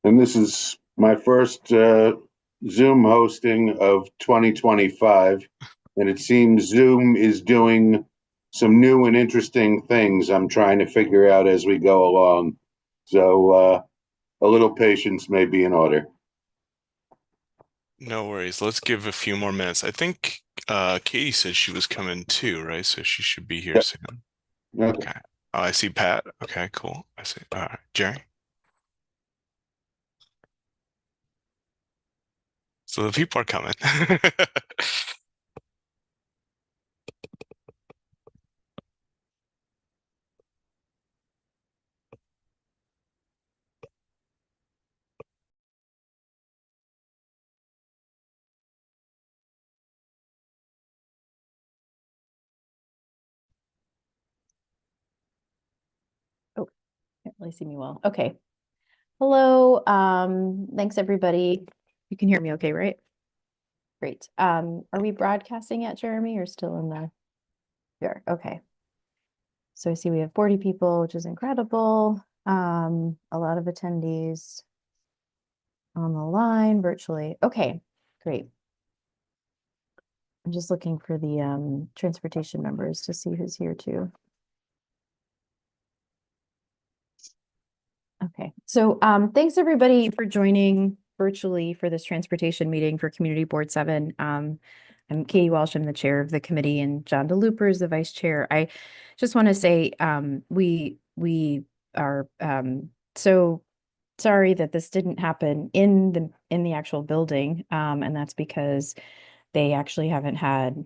And this is my first Zoom hosting of 2025. And it seems Zoom is doing some new and interesting things I'm trying to figure out as we go along. So a little patience may be in order. No worries. Let's give a few more minutes. I think Katie said she was coming too, right? So she should be here Yep. soon. Okay. Okay. Oh, I see Pat. Okay, cool. I see. All right. Jerry. So the people are coming. Oh, can't really see me well. Okay. Hello. Thanks everybody. You can hear me okay, right? Great. Are we broadcasting yet, Jeremy, or still in the here? Okay. So I see we have 40 people, which is incredible. A lot of attendees on the line virtually. Okay, great. I'm just looking for the transportation members to see who's here too. Okay, so thanks everybody for joining virtually for this transportation meeting for Community Board 7. I'm Katie Walsh, I'm the chair of the committee, and John DeLooper is the vice chair. I just want to say we are so sorry that this didn't happen in the actual building, and that's because they actually haven't had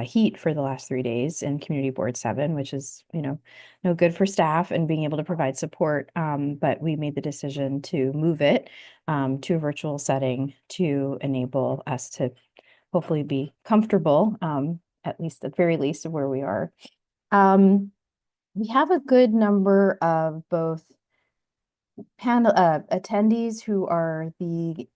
heat for the last 3 days in Community Board 7, which is, no good for staff and being able to provide support. But we made the decision to move it to a virtual setting to enable us to hopefully be comfortable, at least at the very least of where we are. We have a good number of both panel attendees who are the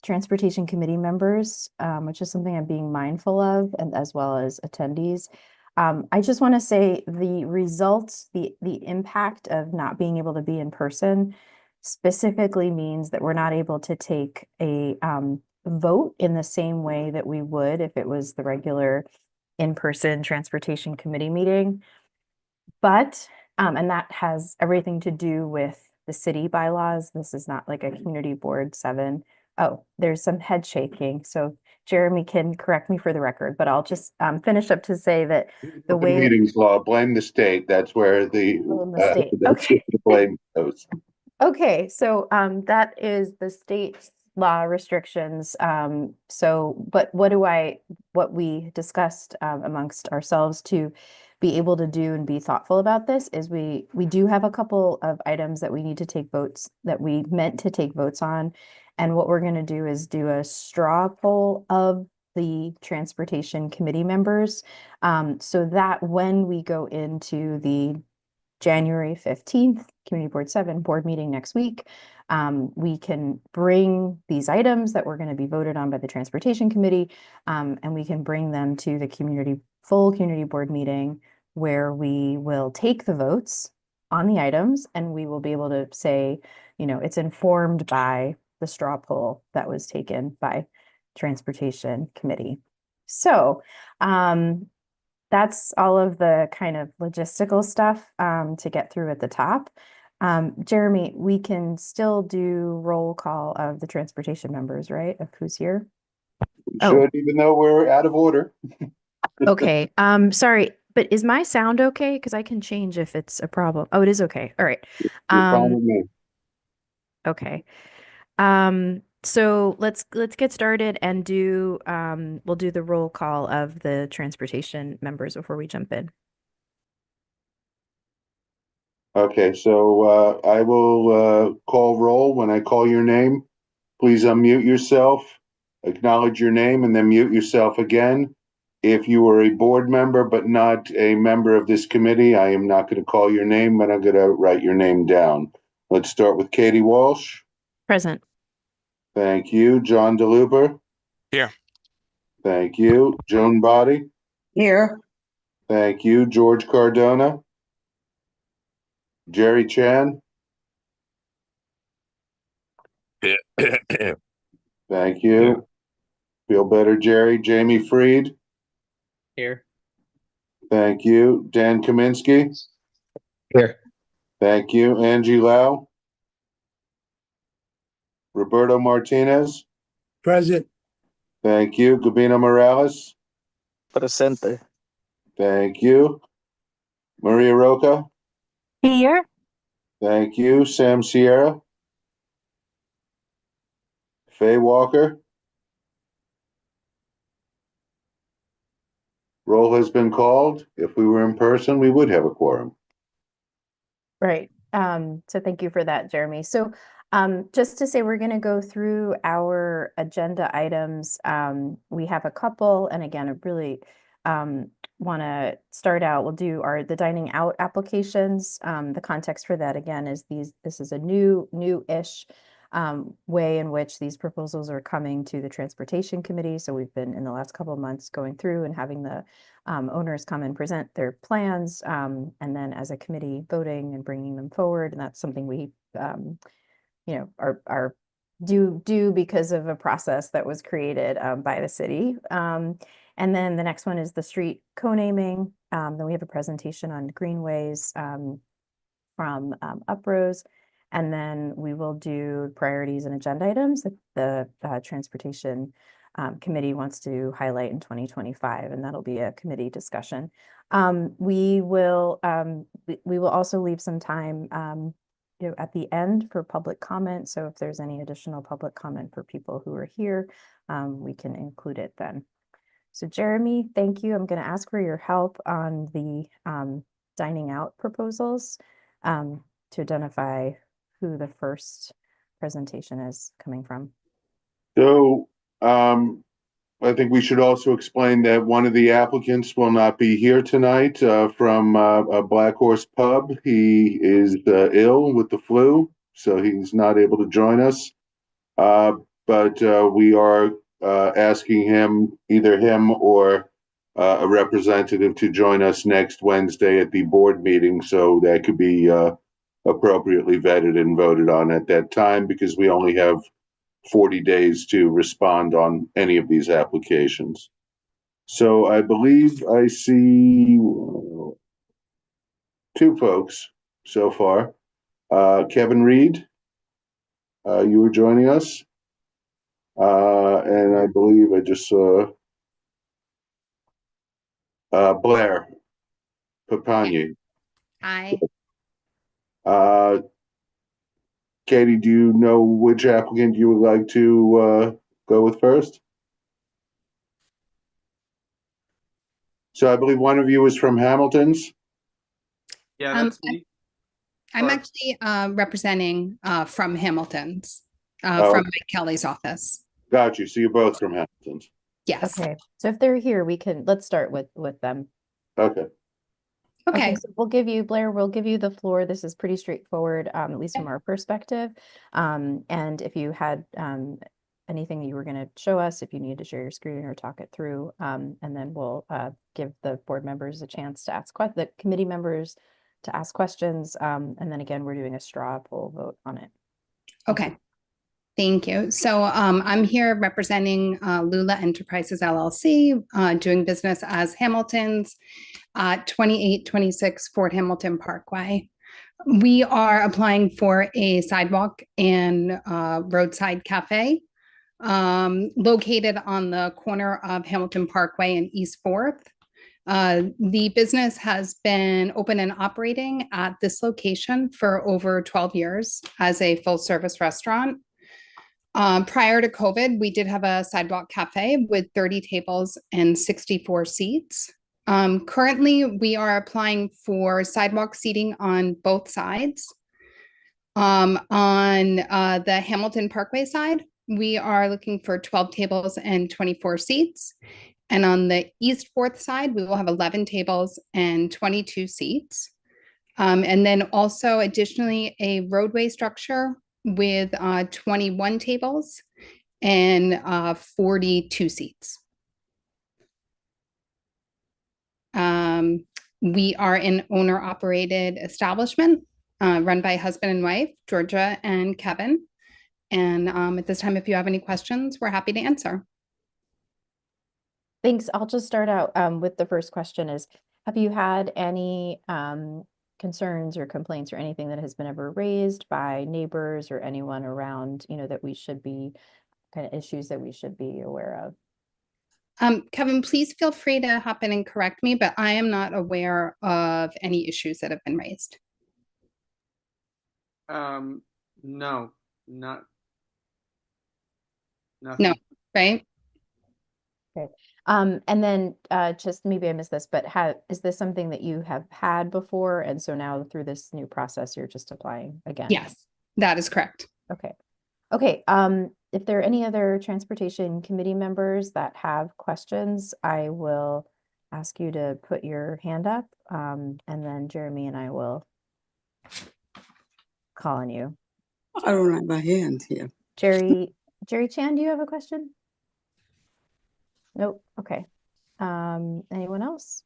transportation committee members, which is something I'm being mindful of, and as well as attendees. I just want to say the results, the impact of not being able to be in person specifically means that we're not able to take a vote in the same way that we would if it was the regular in-person transportation committee meeting. But, and that has everything to do with the city bylaws. This is not like a Community Board 7. Oh, there's some head shaking. So Jeremy can correct me for the record, but I'll just finish up to say that the way meetings law, blame the state. That's where the state. that's Okay. the blame goes. Okay, so that is the state law restrictions. But what we discussed amongst ourselves to be able to do and be thoughtful about this is we do have a couple of items that we need to take votes that we meant to take votes on. And what we're going to do is do a straw poll of the transportation committee members, so that when we go into the January 15th, Community Board 7 board meeting next week, we can bring these items that we're going to be voted on by the Transportation Committee, and we can bring them to the full community board meeting where we will take the votes on the items, and we will be able to say, it's informed by the straw poll that was taken by Transportation Committee. So, that's all of the kind of logistical stuff to get through at the top. Jeremy, we can still do roll call of the transportation members, right? Of who's here. We should, even though we're out of order. Okay. Sorry, but is my sound okay? Because I can change if it's a problem. Oh, it is okay. All right. You're fine with me. Okay. So let's get started and we'll do the roll call of the transportation members before we jump in. Okay, so I will call roll. When I call your name, please unmute yourself, acknowledge your name, and then mute yourself again. If you are a board member but not a member of this committee, I am not going to call your name, but I'm going to write your name down. Let's start with Katie Walsh. Present. Thank you. John DeLuber. Here. Thank you. Joan Body. Here. Thank you. George Cardona. Jerry Chan. Thank you. Feel better, Jerry. Jamie Freed. Here. Thank you. Dan Kaminsky. Here. Thank you. Angie Lau. Roberto Martinez. Present. Thank you. Gabino Morales. Presente. Thank you. Maria Roca. Here. Thank you. Sam Sierra. Faye Walker. Roll has been called. If we were in person, we would have a quorum. Right. So thank you for that, Jeremy. So just to say, we're going to go through our agenda items. We have a couple, and again, I really want to start out. We'll do the dining out applications. The context for that again is this is a new-ish way in which these proposals are coming to the Transportation Committee. So we've been in the last couple of months going through and having the owners come and present their plans, and then as a committee voting and bringing them forward. And that's something we, are do because of a process that was created by the city. And then the next one is the street co-naming. Then we have a presentation on greenways from Uprose. And then we will do priorities and agenda items that the Transportation Committee wants to highlight in 2025, and that'll be a committee discussion. We will also leave some time at the end for public comment. So if there's any additional public comment for people who are here, we can include it then. So Jeremy, thank you. I'm going to ask for your help on the dining out proposals to identify who the first presentation is coming from. So I think we should also explain that one of the applicants will not be here tonight from a Black Horse Pub. He is ill with the flu, so he's not able to join us. But we are asking either him or a representative to join us next Wednesday at the board meeting, so that could be appropriately vetted and voted on at that time, because we only have 40 days to respond on any of these applications. So I believe I see two folks so far. Kevin Reed, you were joining us. And I believe I just saw Blair Papani. Hi. Katie, do you know which applicant you would like to go with first? So I believe one of you is from Hamilton's. Yeah, that's me. I'm Or- actually representing from Hamilton's, Oh. from Mike Kelly's office. Got you. So you're both from Hamilton's. Yes. Okay, so if they're here, let's start with them. Okay. Okay. So Blair, we'll give you the floor. This is pretty straightforward, at least from our perspective. And if you had anything that you were going to show us, if you needed to share your screen or talk it through, and then we'll give the board members a chance to ask the committee members to ask questions. And then again, we're doing a straw poll vote on it. Okay. Thank you. So I'm here representing Lula Enterprises LLC, doing business as Hamilton's at 2826 Fort Hamilton Parkway. We are applying for a sidewalk and roadside cafe located on the corner of Hamilton Parkway and East 4th. The business has been open and operating at this location for over 12 years as a full service restaurant. Prior to COVID, we did have a sidewalk cafe with 30 tables and 64 seats. Currently, we are applying for sidewalk seating on both sides. On the Hamilton Parkway side, we are looking for 12 tables and 24 seats. And on the East 4th side, we will have 11 tables and 22 seats. And then also additionally, a roadway structure with 21 tables and 42 seats. We are an owner-operated establishment run by husband and wife, Georgia and Kevin. And at this time, if you have any questions, we're happy to answer. Thanks. I'll just start out with the first question is, have you had any concerns or complaints or anything that has been ever raised by neighbors or anyone around, that we should be kind of issues that we should be aware of? Kevin, please feel free to hop in and correct me, but I am not aware of any issues that have been raised. No, not No, nothing. right? Okay. And then just maybe I missed this, but is this something that you have had before? And so now through this new process, you're just applying again? Yes, that is correct. Okay. Okay. If there are any other transportation committee members that have questions, I will ask you to put your hand up. And then Jeremy and I will call on you. I don't have my hand here. Jerry Chan, do you have a question? Nope. Okay. Anyone else?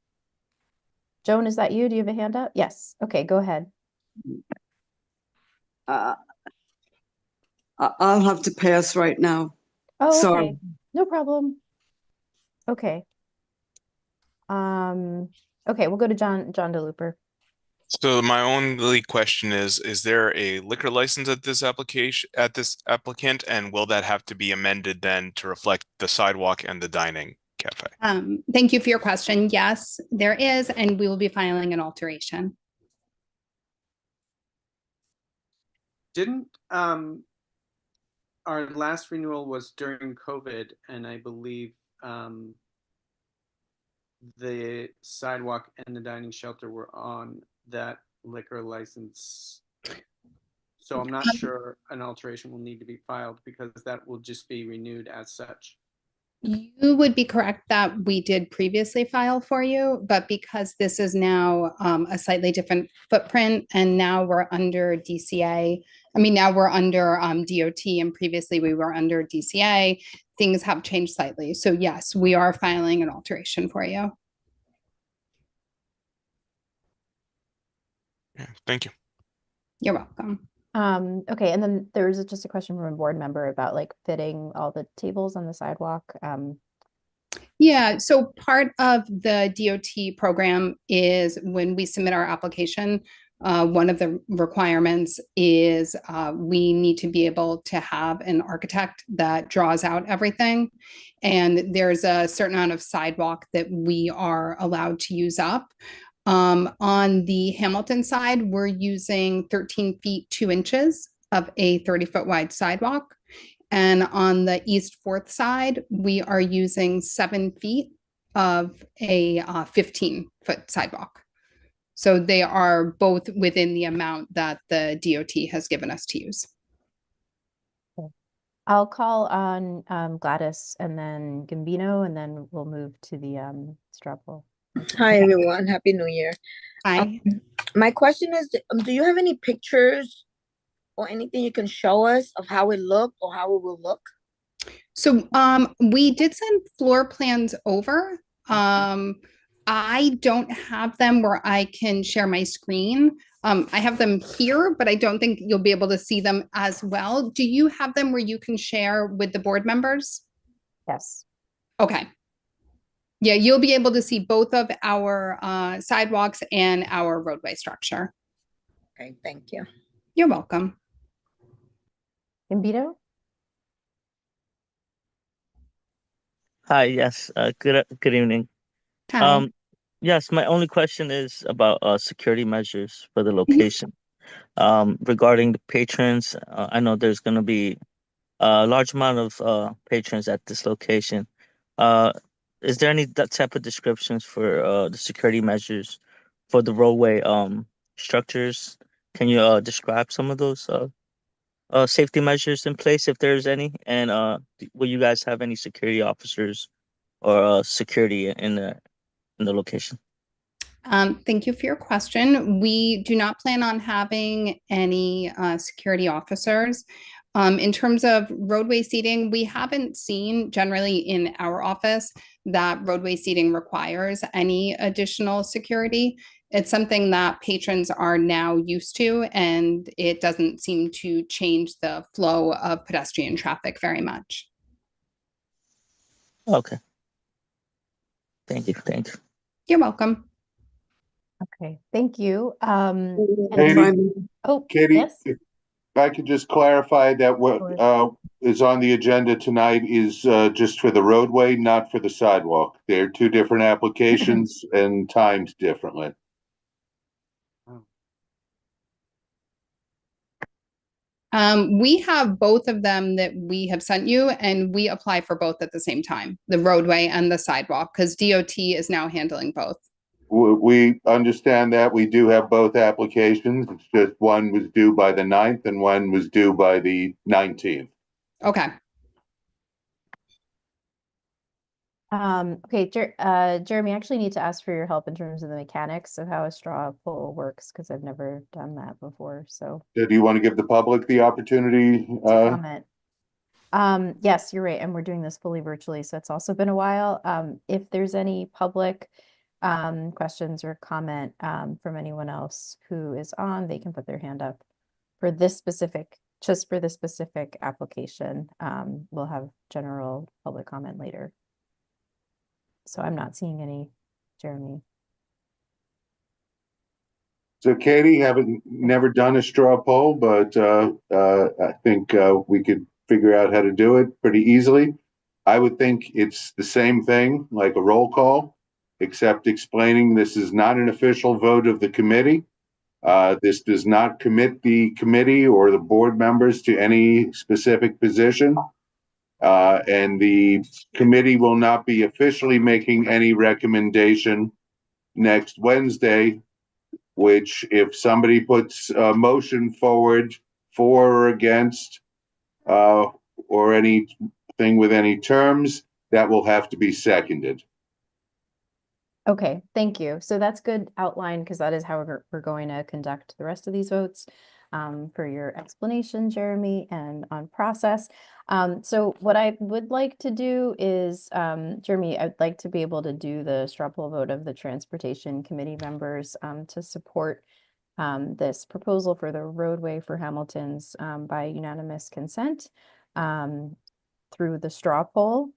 Joan, is that you? Do you have a hand up? Yes. Okay, go ahead. I'll have to pass right now. Oh, Sorry. okay. No problem. Okay. Okay, we'll go to John DeLooper. So my only question is there a liquor license at this applicant, and will that have to be amended then to reflect the sidewalk and the dining cafe? Thank you for your question. Yes, there is, and we will be filing an alteration. Didn't our last renewal was during COVID, and I believe the sidewalk and the dining shelter were on that liquor license. So I'm not sure an alteration will need to be filed because that will just be renewed as such. You would be correct that we did previously file for you, but because this is now a slightly different footprint and now we're under DCA, now we're under DOT and previously we were under DCA, things have changed slightly. So yes, we are filing an alteration for you. Yeah, thank you. You're welcome. Okay, and then there's just a question from a board member about like fitting all the tables on the sidewalk. Yeah, so part of the DOT program is when we submit our application, one of the requirements is we need to be able to have an architect that draws out everything. And there's a certain amount of sidewalk that we are allowed to use up. On the Hamilton side, we're using 13 feet 2 inches of a 30-foot wide sidewalk. And on the East 4th side, we are using 7 feet of a 15-foot sidewalk. So they are both within the amount that the DOT has given us to use. I'll call on Gladys and then Gambino, and then we'll move to the straw poll. Hi, everyone. Happy New Year. Hi. My question is, do you have any pictures or anything you can show us of how it looked or how it will look? So we did send floor plans over. I don't have them where I can share my screen. I have them here, but I don't think you'll be able to see them as well. Do you have them where you can share with the board members? Yes. Okay. Yeah, you'll be able to see both of our sidewalks and our roadway structure. Okay, thank you. You're welcome. Gambino? Hi, yes. Good evening. Hi. Yes, my only question is about security measures for the location. Regarding the patrons, I know there's going to be a large amount of patrons at this location. Is there any that type of descriptions for the security measures for the roadway structures? Can you describe some of those safety measures in place if there's any? And will you guys have any security officers or security in the location? Thank you for your question. We do not plan on having any security officers. In terms of roadway seating, we haven't seen generally in our office that roadway seating requires any additional security. It's something that patrons are now used to, and it doesn't seem to change the flow of pedestrian traffic very much. Okay. Thank you. Thank you. You're welcome. Okay, thank you. Katie, Fine. Oh, Katie, yes, if I could just clarify that what Sure. is on the agenda tonight is just for the roadway, not for the sidewalk. They're two different applications and timed differently. We have both of them that we have sent you, and we apply for both at the same time, the roadway and the sidewalk, because DOT is now handling both. We understand that we do have both applications. It's just one was due by the 9th and one was due by the 19th. Okay. Okay, Jeremy, I actually need to ask for your help in terms of the mechanics of how a straw poll works, because I've never done that before, so So do you want to give the public the opportunity? to comment. Yes, you're right, and we're doing this fully virtually, so it's also been a while. If there's any public questions or comment from anyone else who is on, they can put their hand up for this specific, just for this specific application. We'll have general public comment later. So I'm not seeing any, Jeremy. So Katie, haven't never done a straw poll, but I think we could figure out how to do it pretty easily. I would think it's the same thing, like a roll call, except explaining this is not an official vote of the committee. This does not commit the committee or the board members to any specific position. And the committee will not be officially making any recommendation next Wednesday, which if somebody puts a motion forward for or against or anything with any terms, that will have to be seconded. Okay, thank you. So that's good outline, because that is how we're going to conduct the rest of these votes. For your explanation, Jeremy, and on process. So what I would like to do is, Jeremy, I'd like to be able to do the straw poll vote of the Transportation Committee members to support this proposal for the roadway for Hamilton's by unanimous consent through the straw poll.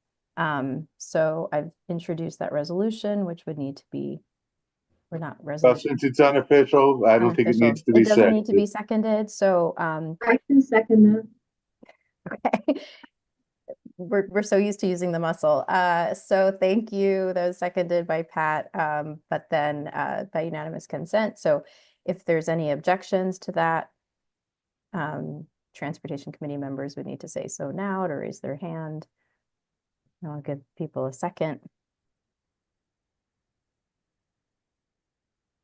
So I've introduced that resolution, which would need to be, or not Well, resolution. since it's unofficial, I don't think it Unofficial. needs to be It doesn't need to be seconded. seconded, so I can second that. okay. We're so used to using the muscle. So thank you. That was seconded by Pat, but then by unanimous consent. So if there's any objections to that, Transportation Committee members would need to say so now to raise their hand. I'll give people a second.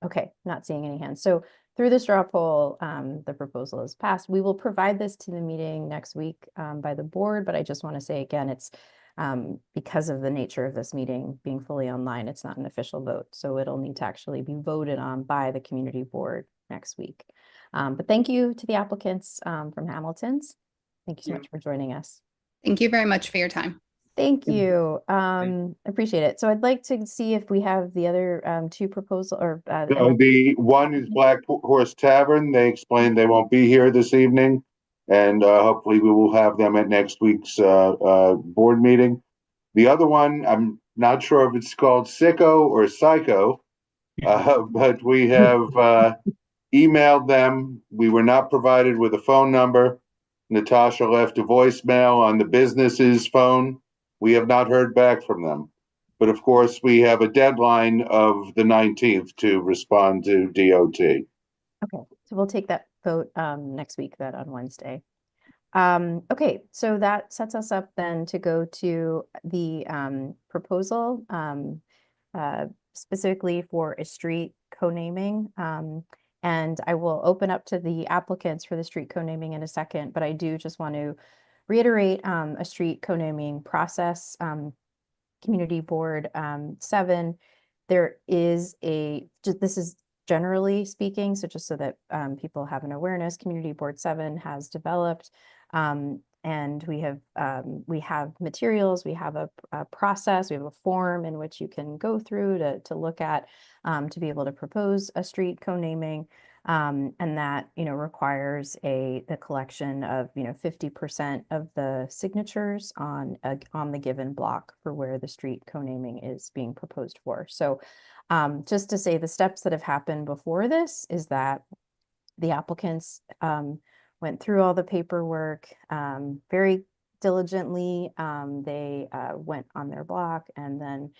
Okay, not seeing any hands. So through the straw poll, the proposal is passed. We will provide this to the meeting next week by the board, but I just want to say again, it's because of the nature of this meeting being fully online, it's not an official vote. So it'll need to actually be voted on by the community board next week. But thank you to the applicants from Hamilton's. Thank you so much for joining us. Thank you very much for your time. Thank you. Appreciate it. So I'd like to see if we have the other two proposal or So the one is Black Horse Tavern. They explained they won't be here this evening, and hopefully we will have them at next week's board meeting. The other one, I'm not sure if it's called Sicko or Psycho, but we have emailed them. We were not provided with a phone number. Natasha left a voicemail on the business's phone. We have not heard back from them. But of course, we have a deadline of the 19th to respond to DOT. Okay, so we'll take that vote next week, that on Wednesday. Okay, so that sets us up then to go to the proposal specifically for a street co-naming. And I will open up to the applicants for the street co-naming in a second, but I do just want to reiterate a street co-naming process. Community Board 7, there is this is generally speaking, so just so that people have an awareness, Community Board 7 has developed And we have materials, we have a process, we have a form in which you can go through to look at, to be able to propose a street co-naming. And that, requires the collection of, 50% of the signatures on the given block for where the street co-naming is being proposed for. So just to say, the steps that have happened before this is that the applicants went through all the paperwork very diligently. They went on their block and then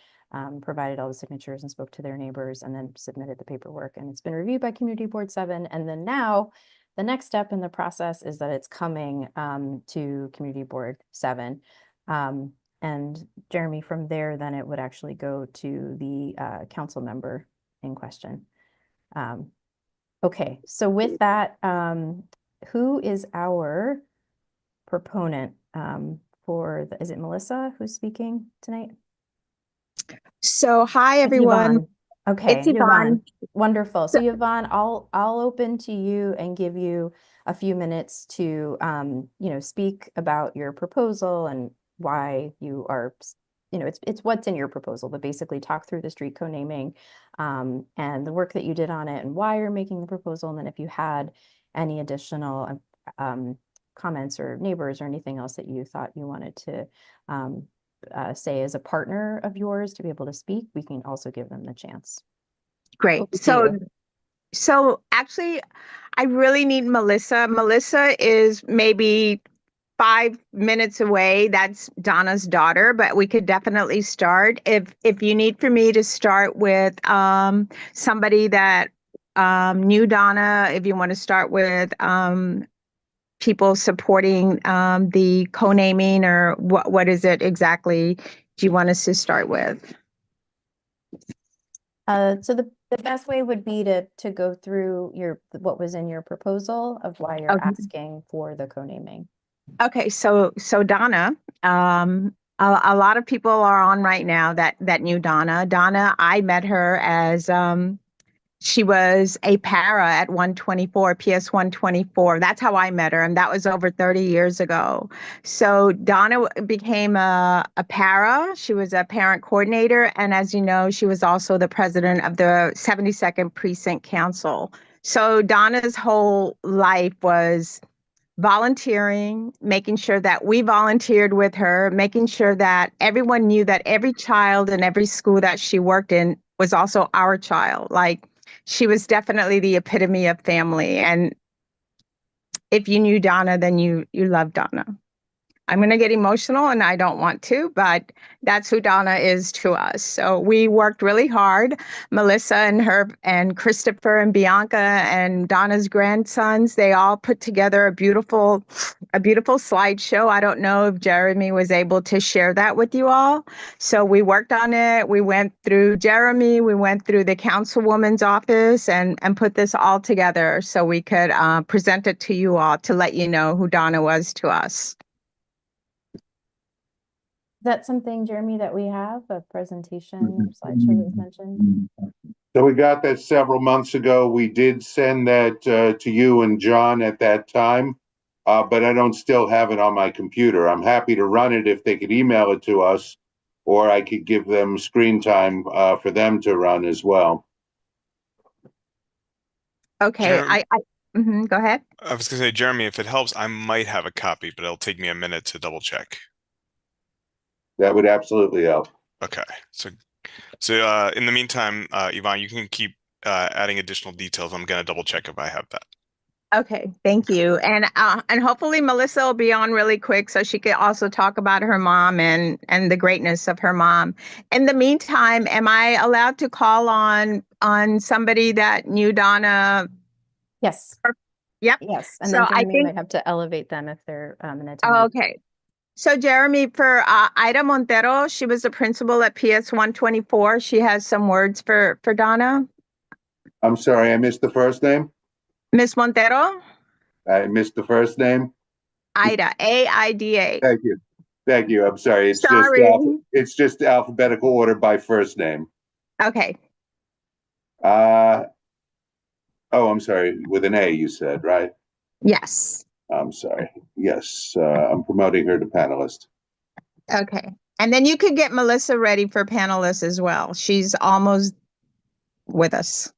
provided all the signatures and spoke to their neighbors and then submitted the paperwork. And it's been reviewed by Community Board 7. And then now the next step in the process is that it's coming to Community Board 7. And Jeremy, from there, then it would actually go to the council member in question. Okay, so with that, who is our proponent is it Melissa who's speaking tonight? So hi, It's everyone. Yvonne. Okay, It's Yvonne. Wonderful. So Yvonne, I'll open to you and give you a few minutes to speak about your proposal and why you are, it's what's in your proposal, but basically talk through the street co-naming and the work that you did on it and why you're making the proposal. And then if you had any additional comments or neighbors or anything else that you thought you wanted to say as a partner of yours to be able to speak, we can also give them the chance. Great. So actually, I really need Melissa. Melissa is maybe 5 minutes away. That's Donna's daughter, but we could definitely start. If you need for me to start with somebody that knew Donna, if you want to start with people supporting the co-naming, or what is it exactly do you want us to start with? So the best way would be to go through what was in your proposal of why you're asking for the co-naming. Okay, so Donna, a lot of people are on right now that knew Donna. Donna, I met her as she was a para at 124, PS 124. That's how I met her, and that was over 30 years ago. So Donna became a para. She was a parent coordinator, and as you know, she was also the president of the 72nd Precinct Council. So Donna's whole life was volunteering, making sure that we volunteered with her, making sure that everyone knew that every child in every school that she worked in was also our child. Like, she was definitely the epitome of family. And if you knew Donna, then you loved Donna. I'm going to get emotional, and I don't want to, but that's who Donna is to us. So we worked really hard. Melissa and Christopher and Bianca and Donna's grandsons, they all put together a beautiful slideshow. I don't know if Jeremy was able to share that with you all. So we worked on it. We went through Jeremy, we went through the councilwoman's office and put this all together so we could present it to you all to let you know who Donna was to us. Is that something, Jeremy, that we have, a presentation slideshow that was mentioned? So we got that several months ago. We did send that to you and John at that time, but I don't still have it on my computer. I'm happy to run it if they could email it to us, or I could give them screen time for them to run as well. Okay, go ahead. I was going to say, Jeremy, if it helps, I might have a copy, but it'll take me a minute to double check. That would absolutely help. Okay, so in the meantime, Yvonne, you can keep adding additional details. I'm going to double check if I have that. Okay, thank you. And hopefully Melissa will be on really quick so she can also talk about her mom and the greatness of her mom. In the meantime, am I allowed to call on somebody that knew Donna? Yes. Yep. Yes, and then Jeremy might have to elevate them if they're an attendee. Oh, okay. So Jeremy, for Ida Montero, she was the principal at PS 124. She has some words for Donna. I'm sorry, I missed the first name. Miss Montero? I missed the first name. Ida, A-I-D-A. Thank you. Thank you. I'm sorry. It's just alphabetical order by first name. Okay. Oh, I'm sorry. With an A, you said, right? Yes. I'm sorry. Yes, I'm promoting her to panelist. Okay. And then you could get Melissa ready for panelist as well. She's almost with us.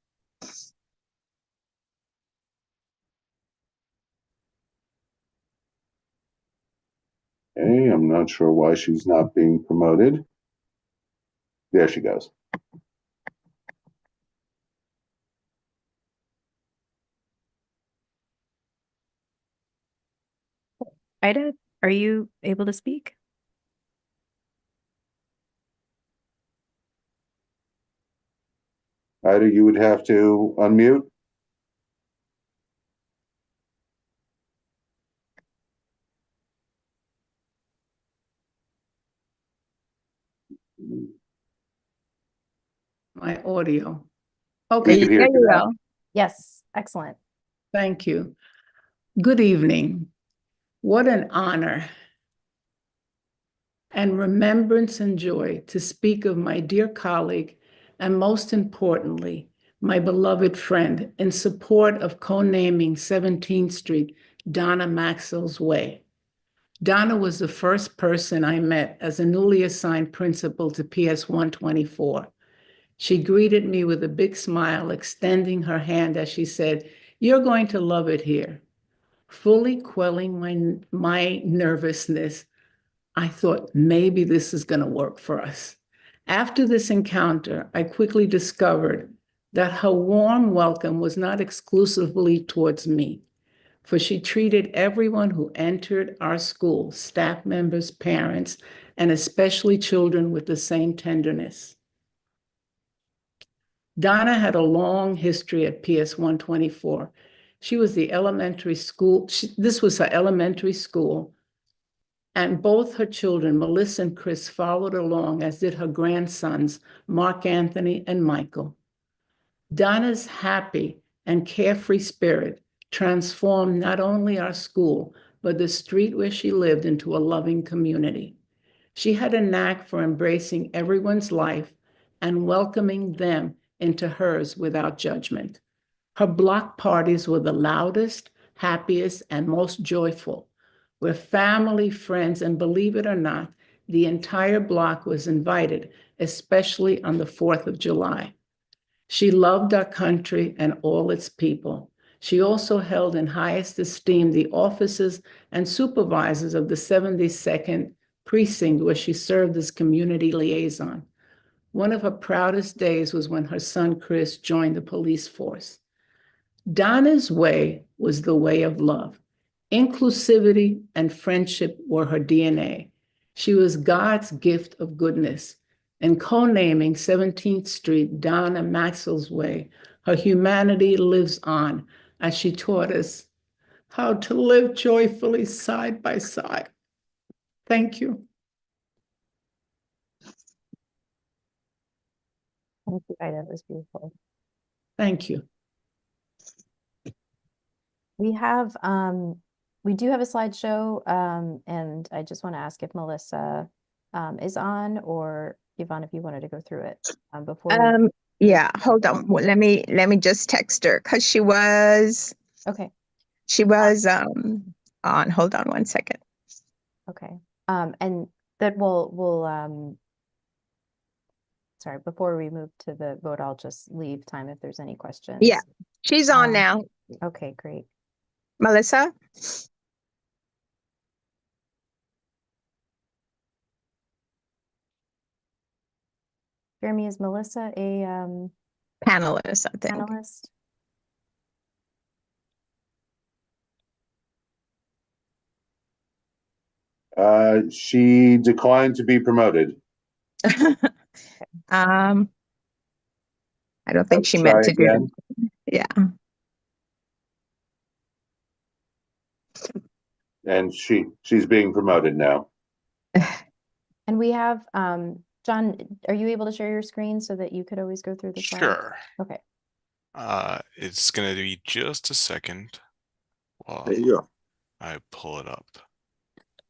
Okay, I'm not sure why she's not being promoted. There she goes. Ida, are you able to speak? Ida, you would have to unmute. My audio. We Okay, can hear There you you now. go. Yes, excellent. thank you. Good evening. What an honor and remembrance and joy to speak of my dear colleague and most importantly, my beloved friend in support of co-naming 17th Street Donna Maxwell's Way. Donna was the first person I met as a newly assigned principal to PS 124. She greeted me with a big smile, extending her hand as she said, "You're going to love it here." Fully quelling my nervousness, I thought maybe this is going to work for us. After this encounter, I quickly discovered that her warm welcome was not exclusively towards me, for she treated everyone who entered our school, staff members, parents, and especially children, with the same tenderness. Donna had a long history at PS 124. She was the elementary school, this was her elementary school, and both her children, Melissa and Chris, followed along, as did her grandsons, Mark Anthony and Michael. Donna's happy and carefree spirit transformed not only our school, but the street where she lived into a loving community. She had a knack for embracing everyone's life and welcoming them into hers without judgment. Her block parties were the loudest, happiest, and most joyful, where family, friends, and believe it or not, the entire block was invited, especially on the 4th of July. She loved our country and all its people. She also held in highest esteem the officers and supervisors of the 72nd Precinct, where she served as community liaison. One of her proudest days was when her son Chris joined the police force. Donna's way was the way of love. Inclusivity and friendship were her DNA. She was God's gift of goodness. In co-naming 17th Street Donna Maxwell's Way, her humanity lives on as she taught us how to live joyfully side by side. Thank you. Thank you, Ida. That was beautiful. Thank you. We have we do have a slideshow, and I just want to ask if Melissa is on, or Yvonne, if you wanted to go through it before we... Yeah, hold on. Well, let me just text her because she was Okay. On. Hold on one second. Okay. And that we'll sorry, before we move to the vote, I'll just leave time if there's any questions. Yeah, she's on now. Okay, great. Melissa? Jeremy, is Melissa a panelist, I think. Panelist? She declined to be promoted. I don't think she Try meant to again. do that. Yeah. And she's being promoted now. And we have John, are you able to share your screen so that you could always go through the slides? Sure. Okay. It's going to be just a second while There you go. I pull it up.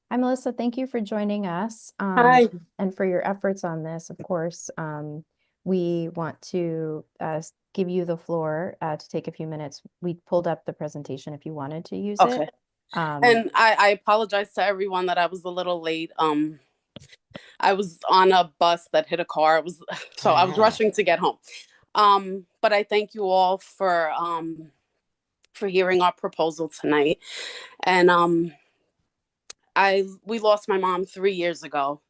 Hi, Melissa. Thank you for joining us. Hi. And for your efforts on this, of course. We want to give you the floor to take a few minutes. We pulled up the presentation if you wanted to use it. Um, I apologize to everyone that I was a little late. I was on a bus that hit a car. I was rushing to get home. But I thank you all for hearing our proposal tonight. And we lost my mom 3 years ago.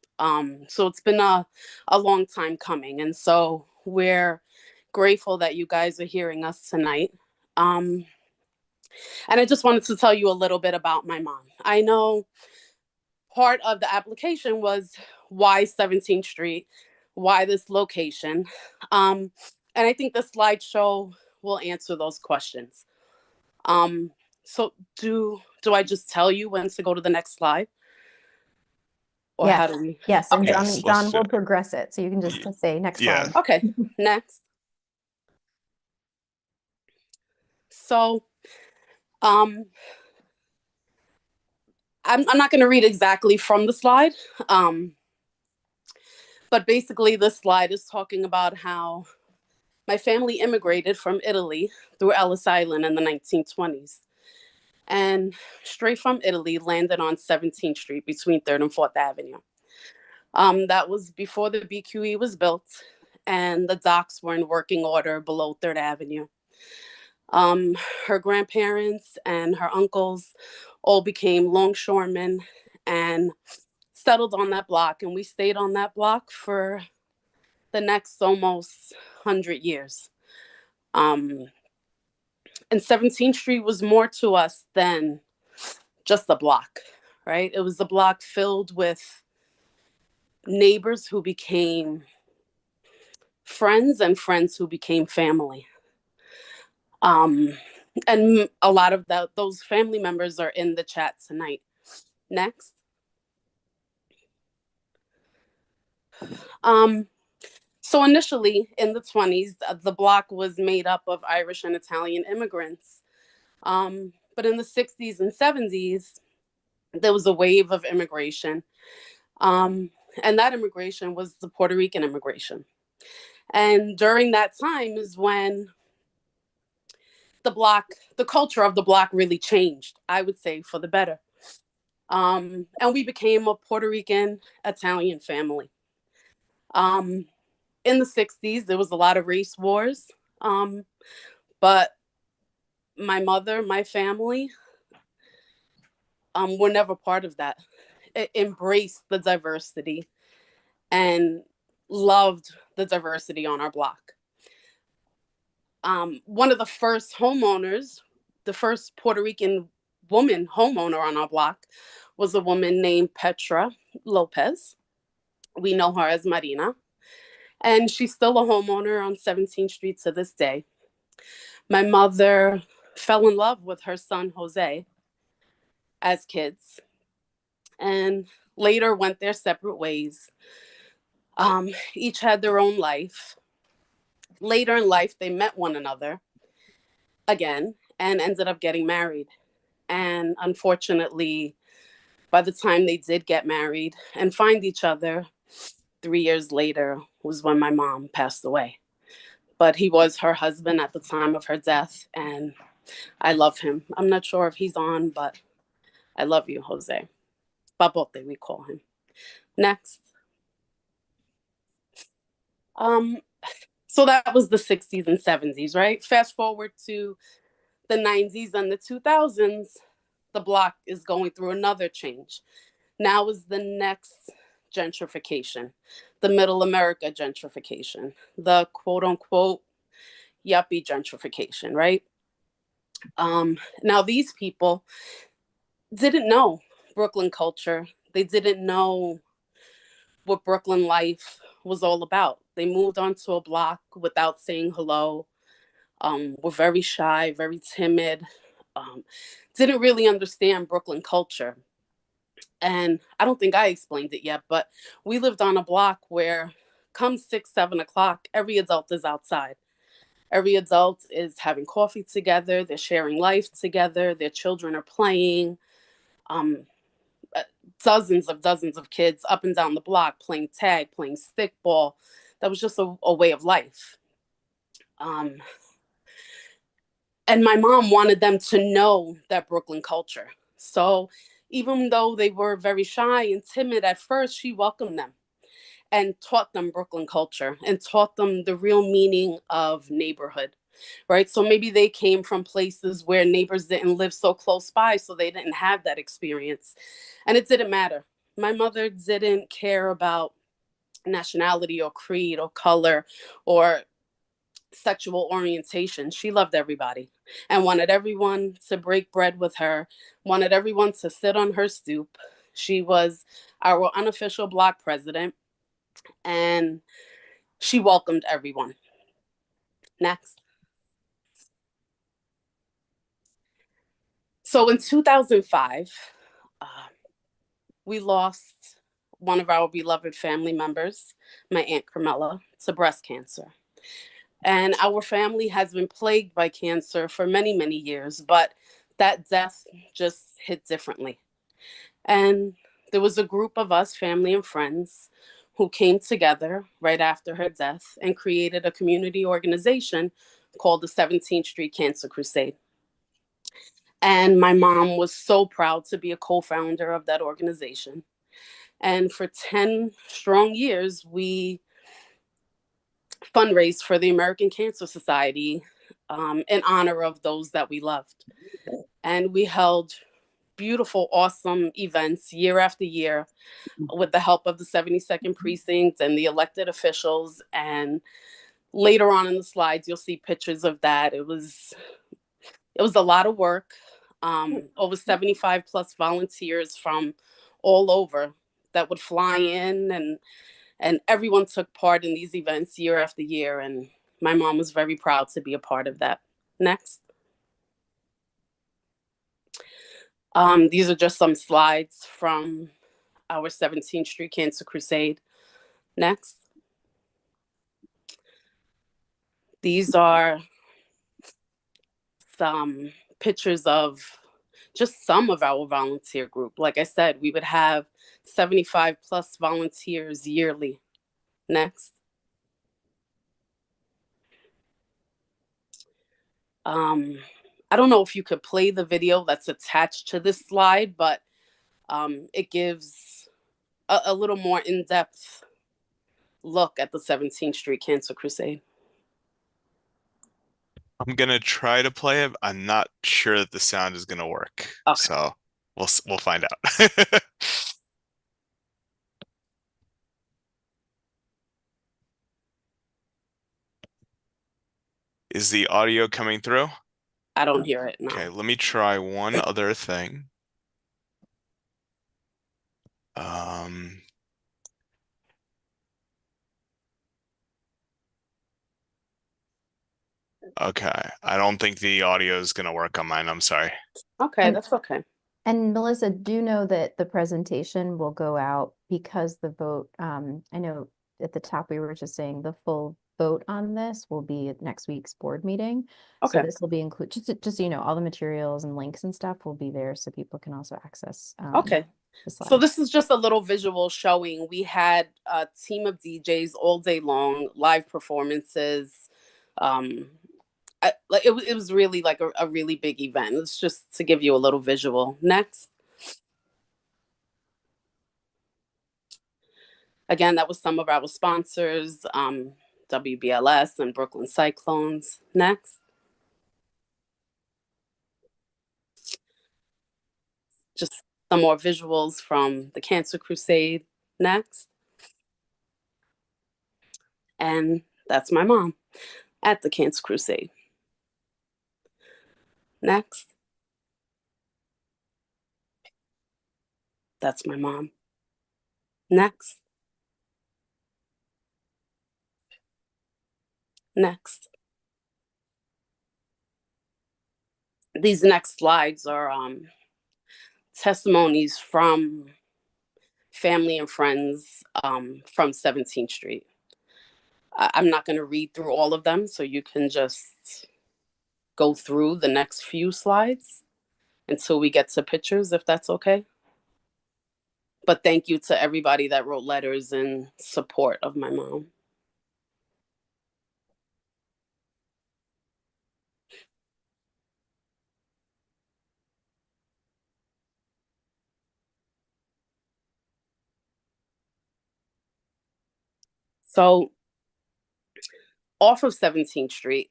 So it's been a long time coming. And so we're grateful that you guys are hearing us tonight. And I just wanted to tell you a little bit about my mom. I know part of the application was why 17th Street, why this location. And I think the slideshow will answer those questions. So do I just tell you when to go to the next slide? Or yes, how do we? yes, and Okay. Yes, John let's do will it. progress it. So you can just say next Yeah. slide. Okay, next. So I'm not going to read exactly from the slide. But basically this slide is talking about how my family immigrated from Italy through Ellis Island in the 1920s. And straight from Italy landed on 17th Street between 3rd and 4th Avenue. That was before the BQE was built and the docks were in working order below 3rd Avenue. Her grandparents and her uncles all became longshoremen and settled on that block. And we stayed on that block for the next almost 100 years. And 17th Street was more to us than just a block, right? It was a block filled with neighbors who became friends and friends who became family. And a lot of those family members are in the chat tonight. Next. So initially in the 20s, the block was made up of Irish and Italian immigrants. But in the 60s and 70s, there was a wave of immigration. And that immigration was the Puerto Rican immigration. And during that time is when the culture of the block really changed, I would say, for the better. And we became a Puerto Rican Italian family. In the 60s, there was a lot of race wars. But my mother, my family, were never part of that. It embraced the diversity and loved the diversity on our block. One of the first homeowners, the first Puerto Rican woman homeowner on our block was a woman named Petra Lopez. We know her as Marina. And she's still a homeowner on 17th Street to this day. My mother fell in love with her son, Jose, as kids, and later went their separate ways. Each had their own life. Later in life, they met one another again and ended up getting married. And unfortunately, by the time they did get married and find each other, 3 years later was when my mom passed away. But he was her husband at the time of her death, and I love him. I'm not sure if he's on, but I love you, Jose. Babote, we call him. Next. So that was the 60s and 70s, right? Fast forward to the 90s and the 2000s, the block is going through another change. Now is the next gentrification, the Middle America gentrification, the quote unquote yuppie gentrification, right? Now these people didn't know Brooklyn culture. They didn't know what Brooklyn life was all about. They moved onto a block without saying hello, were very shy, very timid, didn't really understand Brooklyn culture. And I don't think I explained it yet, but we lived on a block where come 6, 7 o'clock, every adult is outside. Every adult is having coffee together. They're sharing life together. Their children are playing. Dozens of kids up and down the block playing tag, playing stickball. That was just a way of life. And my mom wanted them to know that Brooklyn culture. So even though they were very shy and timid at first, she welcomed them and taught them Brooklyn culture and taught them the real meaning of neighborhood, right? So maybe they came from places where neighbors didn't live so close by, so they didn't have that experience. And it didn't matter. My mother didn't care about nationality or creed or color or sexual orientation. She loved everybody and wanted everyone to break bread with her, wanted everyone to sit on her stoop. She was our unofficial block president, and she welcomed everyone. Next. So in 2005, we lost one of our beloved family members, my Aunt Carmela, to breast cancer. And our family has been plagued by cancer for many, many years, but that death just hit differently. And there was a group of us, family and friends, who came together right after her death and created a community organization called the 17th Street Cancer Crusade. And my mom was so proud to be a co-founder of that organization. And for 10 strong years, we fundraised for the American Cancer Society in honor of those that we loved. And we held beautiful, awesome events year after year with the help of the 72nd Precinct and the elected officials. And later on in the slides, you'll see pictures of that. It was a lot of work. Over 75 plus volunteers from all over that would fly in, and everyone took part in these events year after year. And my mom was very proud to be a part of that. Next. These are just some slides from our 17th Street Cancer Crusade. Next. These are some pictures of just some of our volunteer group. Like I said, we would have 75 plus volunteers yearly. Next. I don't know if you could play the video that's attached to this slide, but it gives a little more in-depth look at the 17th Street Cancer Crusade. I'm gonna try to play it. I'm not sure that the sound is gonna work. Okay. So we'll find out. Is the audio coming through? I don't hear it. No. Okay, let me try one other thing. Okay, I don't think the audio is gonna work on mine. I'm sorry. Okay, that's okay. And Melissa, do know that the presentation will go out because the vote, I know at the top we were just saying the full vote on this will be at next week's board meeting. So Okay. this will be included, just so you know, all the materials and links and stuff will be there so people can also access Okay. the So slides. this is just a little visual showing. We had a team of DJs all day long, live performances. It was really like a really big event. It's just to give you a little visual. Next. Again, that was some of our sponsors, WBLS and Brooklyn Cyclones. Next. Just some more visuals from the Cancer Crusade. Next. And that's my mom at the Cancer Crusade. Next. That's my mom. Next. Next. These next slides are testimonies from family and friends from 17th Street. I'm not going to read through all of them, so you can just go through the next few slides until we get to pictures, if that's okay. But thank you to everybody that wrote letters in support of my mom. So off of 17th Street,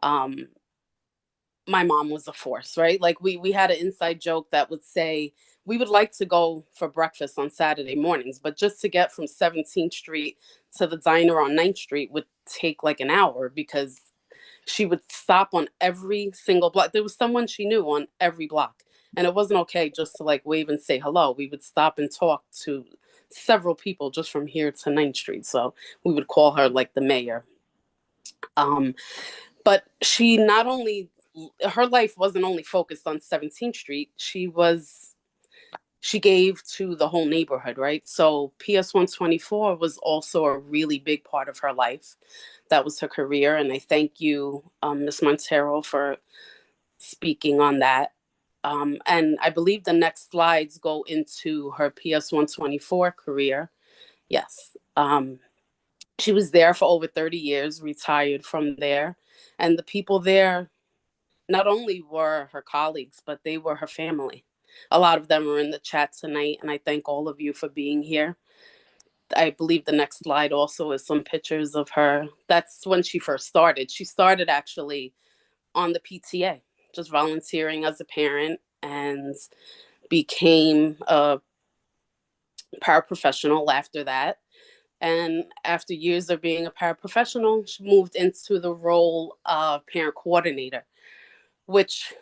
my mom was a force, right? Like we had an inside joke that would say we would like to go for breakfast on Saturday mornings, but just to get from 17th Street to the diner on 9th Street would take like an hour because she would stop on every single block. There was someone she knew on every block. And it wasn't okay just to like wave and say hello. We would stop and talk to several people just from here to 9th Street. So we would call her like the mayor. But she not only, her life wasn't only focused on 17th Street. She gave to the whole neighborhood, right? So PS 124 was also a really big part of her life. That was her career. And I thank you, Ms. Montero, for speaking on that. And I believe the next slides go into her PS 124 career. Yes. She was there for over 30 years, retired from there. And the people there not only were her colleagues, but they were her family. A lot of them are in the chat tonight, and I thank all of you for being here. I believe the next slide also is some pictures of her. That's when she first started. She started actually on the PTA, just volunteering as a parent, and became a paraprofessional after that. And after years of being a paraprofessional, she moved into the role of parent coordinator, which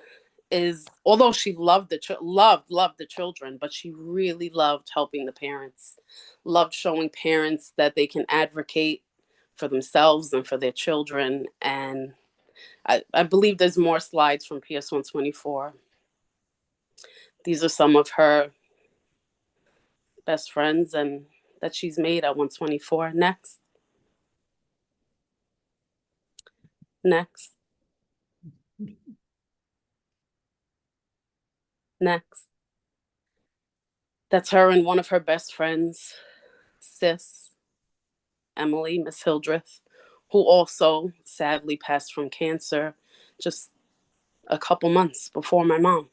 is, although she loved the children, but she really loved helping the parents, loved showing parents that they can advocate for themselves and for their children. And I believe there's more slides from PS 124. These are some of her best friends and that she's made at 124. Next. Next. Next. That's her and one of her best friends, sis, Emily, Miss Hildreth, who also sadly passed from cancer just a couple months before my mom.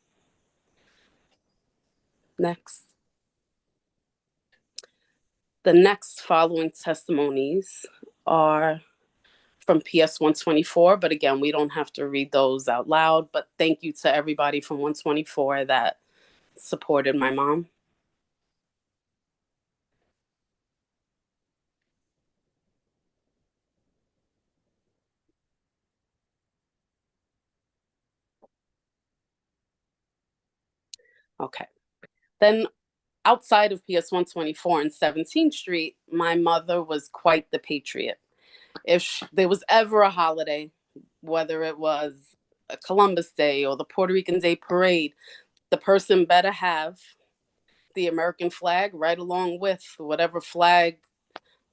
Next. The next following testimonies are from PS 124, but again, we don't have to read those out loud, but thank you to everybody from 124 that supported my mom. Okay. Then outside of PS 124 and 17th Street, my mother was quite the patriot. If there was ever a holiday, whether it was a Columbus Day or the Puerto Rican Day Parade, the person better have the American flag right along with whatever flag,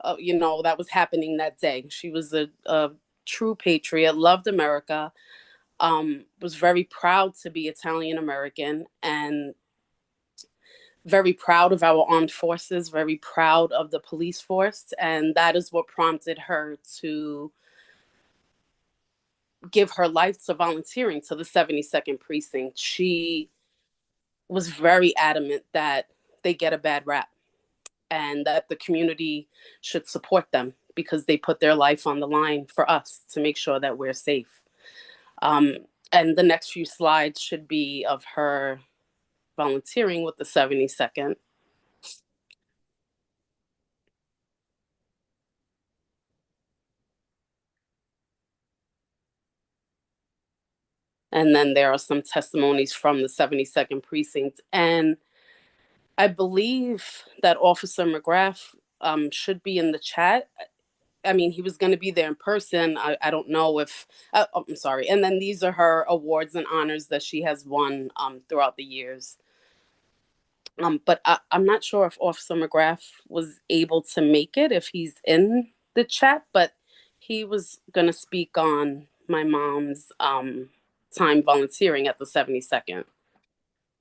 that was happening that day. She was a true patriot, loved America, was very proud to be Italian American, and very proud of our armed forces, very proud of the police force. And that is what prompted her to give her life to volunteering to the 72nd precinct. She was very adamant that they get a bad rap and that the community should support them because they put their life on the line for us to make sure that we're safe. And the next few slides should be of her volunteering with the 72nd. And then there are some testimonies from the 72nd precinct. And I believe that Officer McGrath should be in the chat. I mean, he was going to be there in person. I don't know if, I'm sorry. And then these are her awards and honors that she has won throughout the years. But I'm not sure if Officer McGrath was able to make it, if he's in the chat, but he was going to speak on my mom's time volunteering at the 72nd.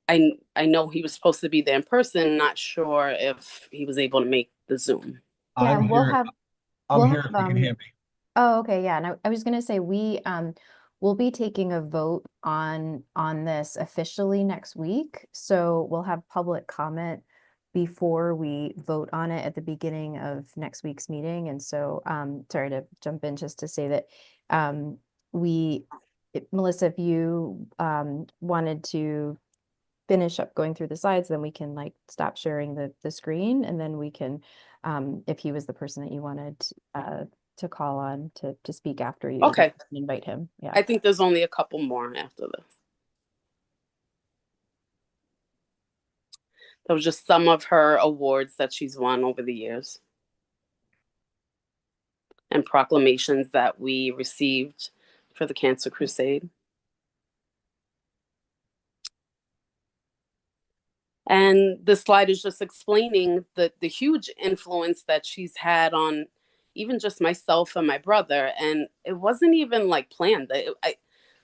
I know he was supposed to be there in person, not sure if he was able to make the Zoom. Yeah, I'm we'll here. have I'm we'll here. have If you can hear me. oh, okay, yeah. And I was gonna say we'll be taking a vote on this officially next week. So we'll have public comment before we vote on it at the beginning of next week's meeting. And so, sorry to jump in just to say that Melissa, if you wanted to finish up going through the slides, then we can like stop sharing the screen, and then we can, if he was the person that you wanted to call on to speak after you, Okay. invite him. Yeah. I think there's only a couple more after this. That was just some of her awards that she's won over the years and proclamations that we received for the Cancer Crusade. And this slide is just explaining the huge influence that she's had on even just myself and my brother. And it wasn't even like planned. I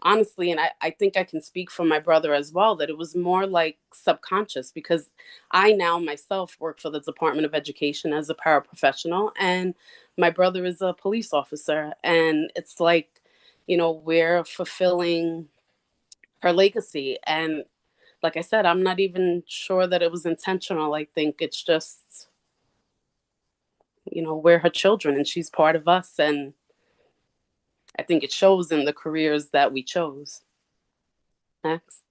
honestly, and I think I can speak for my brother as well, that it was more like subconscious, because I now myself work for the Department of Education as a paraprofessional, and my brother is a police officer. And it's like, you know, we're fulfilling her legacy. And like I said, I'm not even sure that it was intentional. I think it's just, you know, we're her children and she's part of us. And I think it shows in the careers that we chose. Next.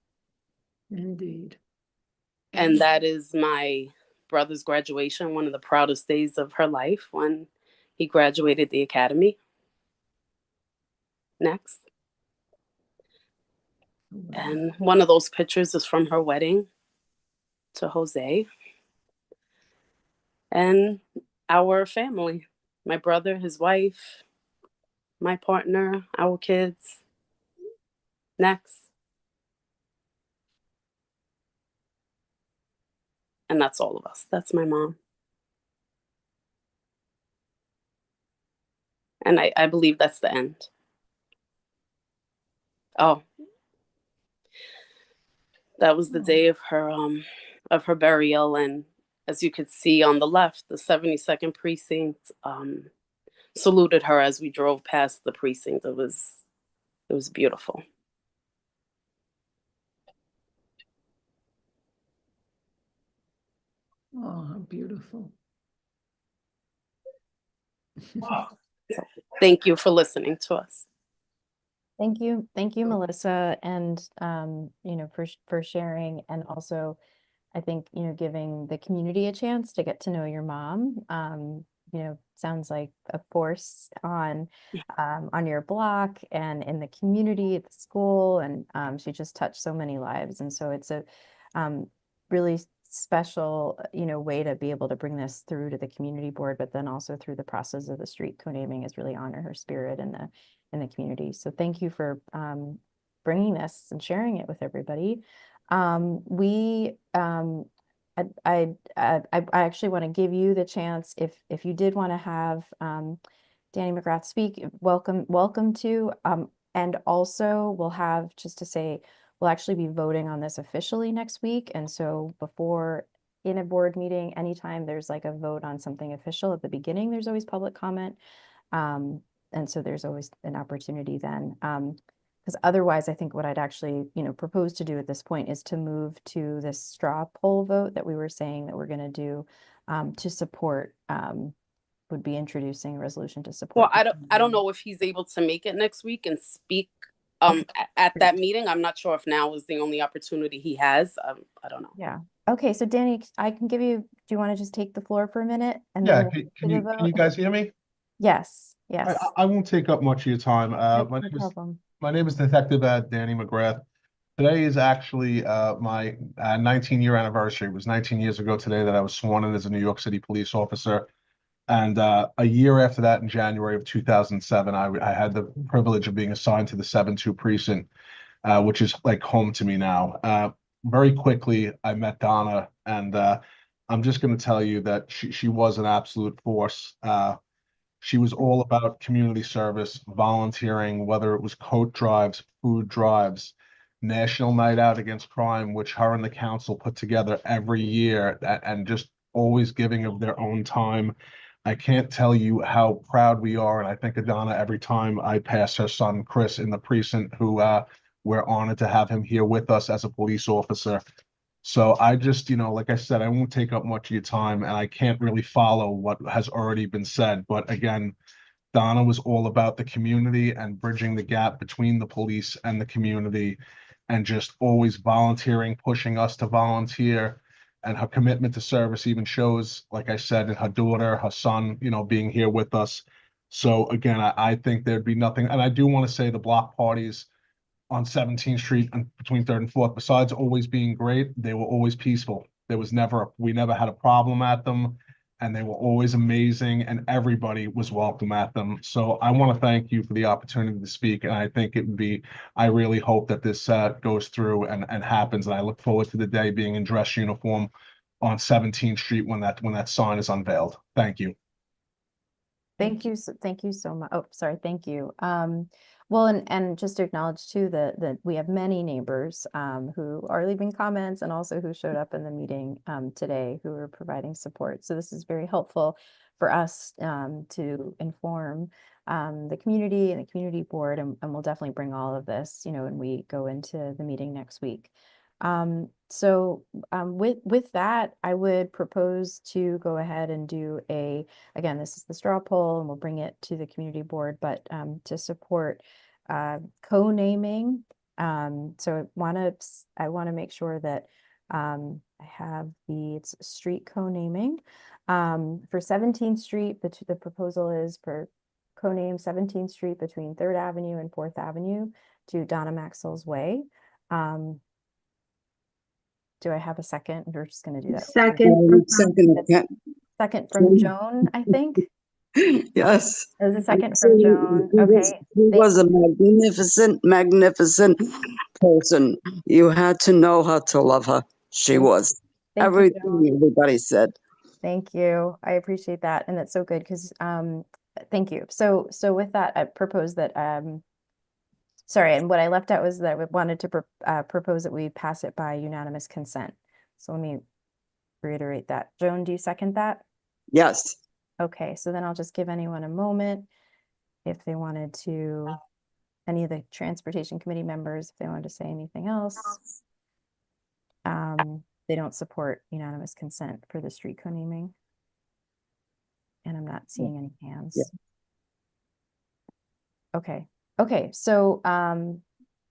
Indeed. And that is my brother's graduation, one of the proudest days of her life, when he graduated the academy. Next. And one of those pictures is from her wedding to Jose. And our family, my brother, his wife, my partner, our kids. Next. And that's all of us. That's my mom. And I believe that's the end. Oh, that was the day of her burial. And as you could see on the left, the 72nd precinct saluted her as we drove past the precinct. It was beautiful. Oh, how beautiful. Thank you for listening to us. Thank you, Melissa, and you know, for sharing, and also, I think, you know, giving the community a chance to get to know your mom. You know, sounds like a force on your block and in the community at the school, and she just touched so many lives, and so it's a really special, you know, way to be able to bring this through to the community board, but then also through the process of the street co-naming is really honor her spirit in the community. So thank you for bringing this and sharing it with everybody. I actually want to give you the chance, if you did want to have Danny McGrath speak, welcome to, and also we'll have, just to say, we'll actually be voting on this officially next week. And so before, in a board meeting, anytime there's like a vote on something official at the beginning, there's always public comment. And so there's always an opportunity then. Because otherwise, I think what I'd actually, you know, propose to do at this point is to move to this straw poll vote that we were saying that we're going to do to support, would be introducing a resolution to support. Well, I don't know if he's able to make it next week and speak at that meeting. I'm not sure if now is the only opportunity he has. I don't know. Yeah. Okay. So Danny, I can give you, do you want to just take the floor for a minute? And Yeah, then can you guys hear me? Yes. Yes. I won't take up much of your time. Nope, My no problem. my name is Detective Danny McGrath. Today is actually my 19-year anniversary. It was 19 years ago today that I was sworn in as a New York City police officer. And a year after that, in January of 2007, I had the privilege of being assigned to the 7-2 precinct, which is like home to me now. Very quickly, I met Donna, and I'm just going to tell you that she was an absolute force. She was all about community service, volunteering, whether it was coat drives, food drives, National Night Out Against Crime, which her and the council put together every year, and just always giving of their own time. I can't tell you how proud we are, and I think of Donna every time I pass her son, Chris, in the precinct, who we're honored to have him here with us as a police officer. So I just, like I said, I won't take up much of your time, and I can't really follow what has already been said. But again, Donna was all about the community and bridging the gap between the police and the community, and just always volunteering, pushing us to volunteer. And her commitment to service even shows, like I said, in her daughter, her son, being here with us. So again, I think there'd be nothing. And I do want to say the block parties on 17th Street and between 3rd and 4th, besides always being great, they were always peaceful. We never had a problem at them, and they were always amazing, and everybody was welcome at them. So I want to thank you for the opportunity to speak, and I really hope that this goes through and happens, and I look forward to the day being in dress uniform on 17th Street when that sign is unveiled. Thank you. Thank you so much. Oh, sorry. Thank you. Well, and just to acknowledge too that we have many neighbors who are leaving comments and also who showed up in the meeting today who are providing support. So this is very helpful for us to inform the community and the community board, and we'll definitely bring all of this, when we go into the meeting next week. With that, I would propose to go ahead and do again, this is the straw poll, and we'll bring it to the community board, but to support co-naming. So I want to make sure that I have it's street co-naming. For 17th Street, the proposal is for co-name 17th Street between 3rd Avenue and 4th Avenue to Donna Maxwell's Way. Do I have a second? We're just going to do that. Second from Joan, I think. Yes. There's a second from Joan. Okay. He was a magnificent person. You had to know her to love her. She was. Everything everybody said. Thank you. I appreciate that. And that's so good because thank you. So with that, I propose that sorry, and what I left out was that I wanted to propose that we pass it by unanimous consent. So let me reiterate that. Joan, do you second that? Yes. Okay, so then I'll just give anyone a moment if they wanted to, any of the transportation committee members, if they wanted to say anything else. They don't support unanimous consent for the street co-naming. And I'm not seeing any hands. Yeah. Okay, so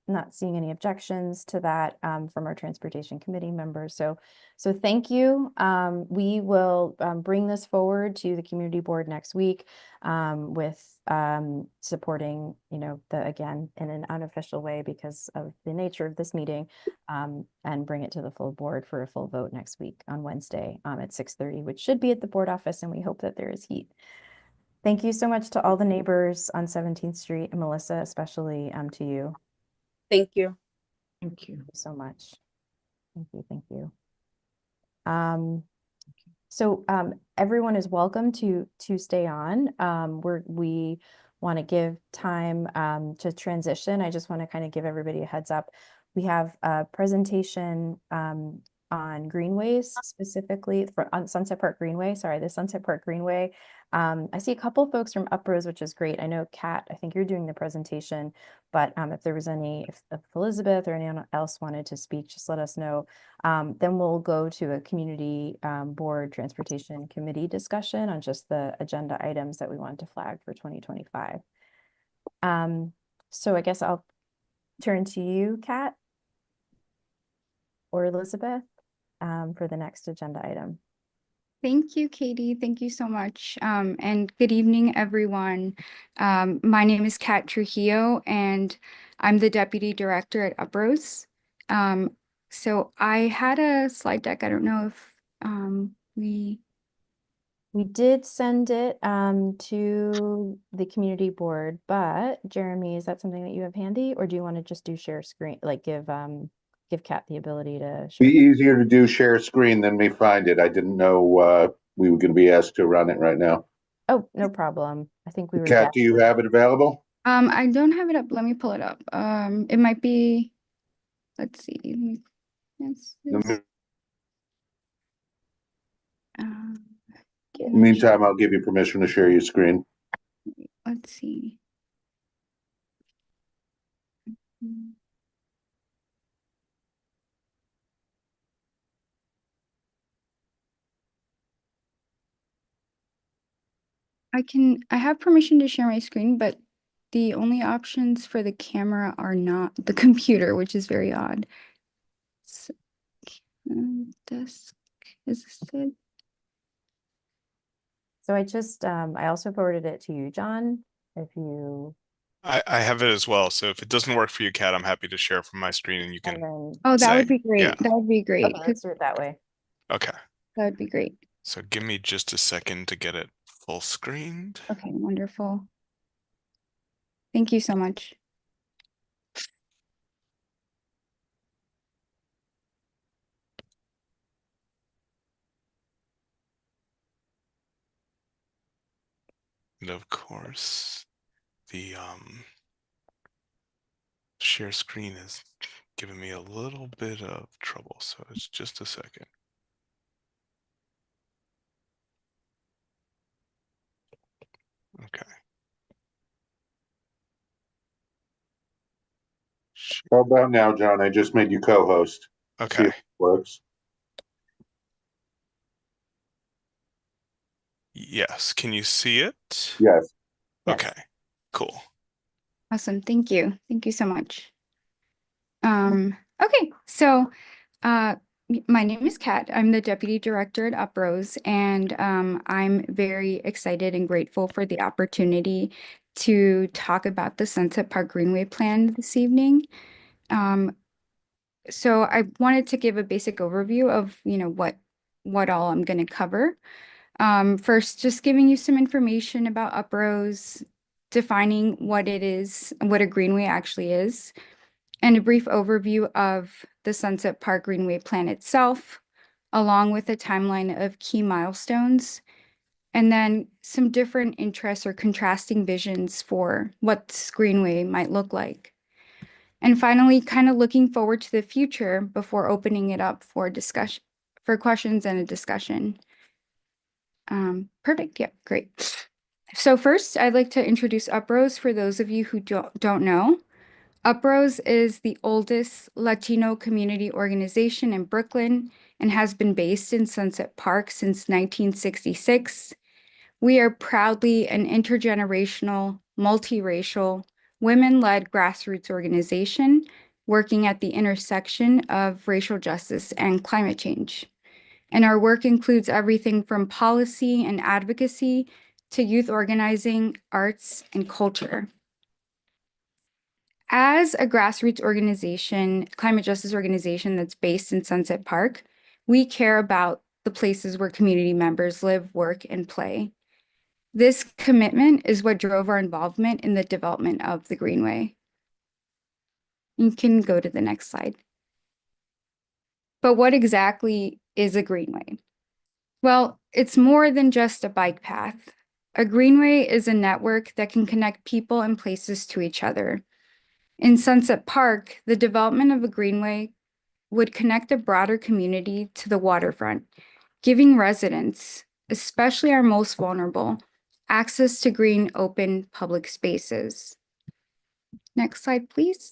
not seeing any objections to that from our transportation committee members. So thank you. We will bring this forward to the community board next week with supporting, again, in an unofficial way because of the nature of this meeting, and bring it to the full board for a full vote next week on Wednesday at 6:30, which should be at the board office, and we hope that there is heat. Thank you so much to all the neighbors on 17th Street, and Melissa, especially to you. Thank you. Thank you so much. Thank you. So everyone is welcome to stay on. We want to give time to transition. I just want to kind of give everybody a heads up. We have a presentation on greenways, specifically on Sunset Park Greenway. Sorry, the Sunset Park Greenway. I see a couple folks from Uprose, which is great. I know, Kat, I think you're doing the presentation, but if there was if Elizabeth or anyone else wanted to speak, just let us know. Then we'll go to a community board transportation committee discussion on just the agenda items that we want to flag for 2025. So I guess I'll turn to you, Kat or Elizabeth, for the next agenda item. Thank you, Katie. Thank you so much. And good evening, everyone. My name is Kat Trujillo, and I'm the Deputy Director at Uprose. So I had a slide deck. I don't know if we did send it to the community board, but Jeremy, is that something that you have handy, or do you want to just do share screen, like give Kat the ability to share? Be easier to do share screen than me find it. I didn't know we were going to be asked to run it right now. Oh, no problem. I think we were. Kat, do you have it available? I don't have it up. Let me pull it up. It might be, let's see. Yes. In the meantime, I'll give you permission to share your screen. Let's see. I have permission to share my screen, but the only options for the camera are not the computer, which is very odd. So, desk, is this it? So I also forwarded it to you, John, if you, I have it as well. So if it doesn't work for you, Kat, I'm happy to share from my screen and you and can then, Oh, that say, would be great. yeah. That would be great. okay, let's do it that way. Okay. That would be great. So give me just a second to get it full screened. Okay, wonderful. Thank you so much. And of course, the share screen is giving me a little bit of trouble. So it's just a second. Okay. How about now, John? I just made you co-host. See Okay. if it works. Yes. Can you see it? Yes. Okay. Cool. Awesome. Thank you. Thank you so much. Okay, so my name is Kat. I'm the Deputy Director at Uprose, and I'm very excited and grateful for the opportunity to talk about the Sunset Park Greenway plan this evening. So I wanted to give a basic overview of, what all I'm going to cover. First, just giving you some information about Uprose, defining what it is, what a greenway actually is, and a brief overview of the Sunset Park Greenway plan itself, along with a timeline of key milestones, and then some different interests or contrasting visions for what this greenway might look like. And finally, kind of looking forward to the future before opening it up for discussion, for questions and a discussion. Perfect. Yeah, great. So first, I'd like to introduce Uprose for those of you who don't know. Uprose is the oldest Latino community organization in Brooklyn and has been based in Sunset Park since 1966. We are proudly an intergenerational, multiracial, women-led grassroots organization working at the intersection of racial justice and climate change. And our work includes everything from policy and advocacy to youth organizing, arts, and culture. As a grassroots organization, climate justice organization that's based in Sunset Park, we care about the places where community members live, work, and play. This commitment is what drove our involvement in the development of the Greenway. You can go to the next slide. But what exactly is a Greenway? Well, it's more than just a bike path. A Greenway is a network that can connect people and places to each other. In Sunset Park, the development of a greenway would connect a broader community to the waterfront, giving residents, especially our most vulnerable, access to green, open public spaces. Next slide, please.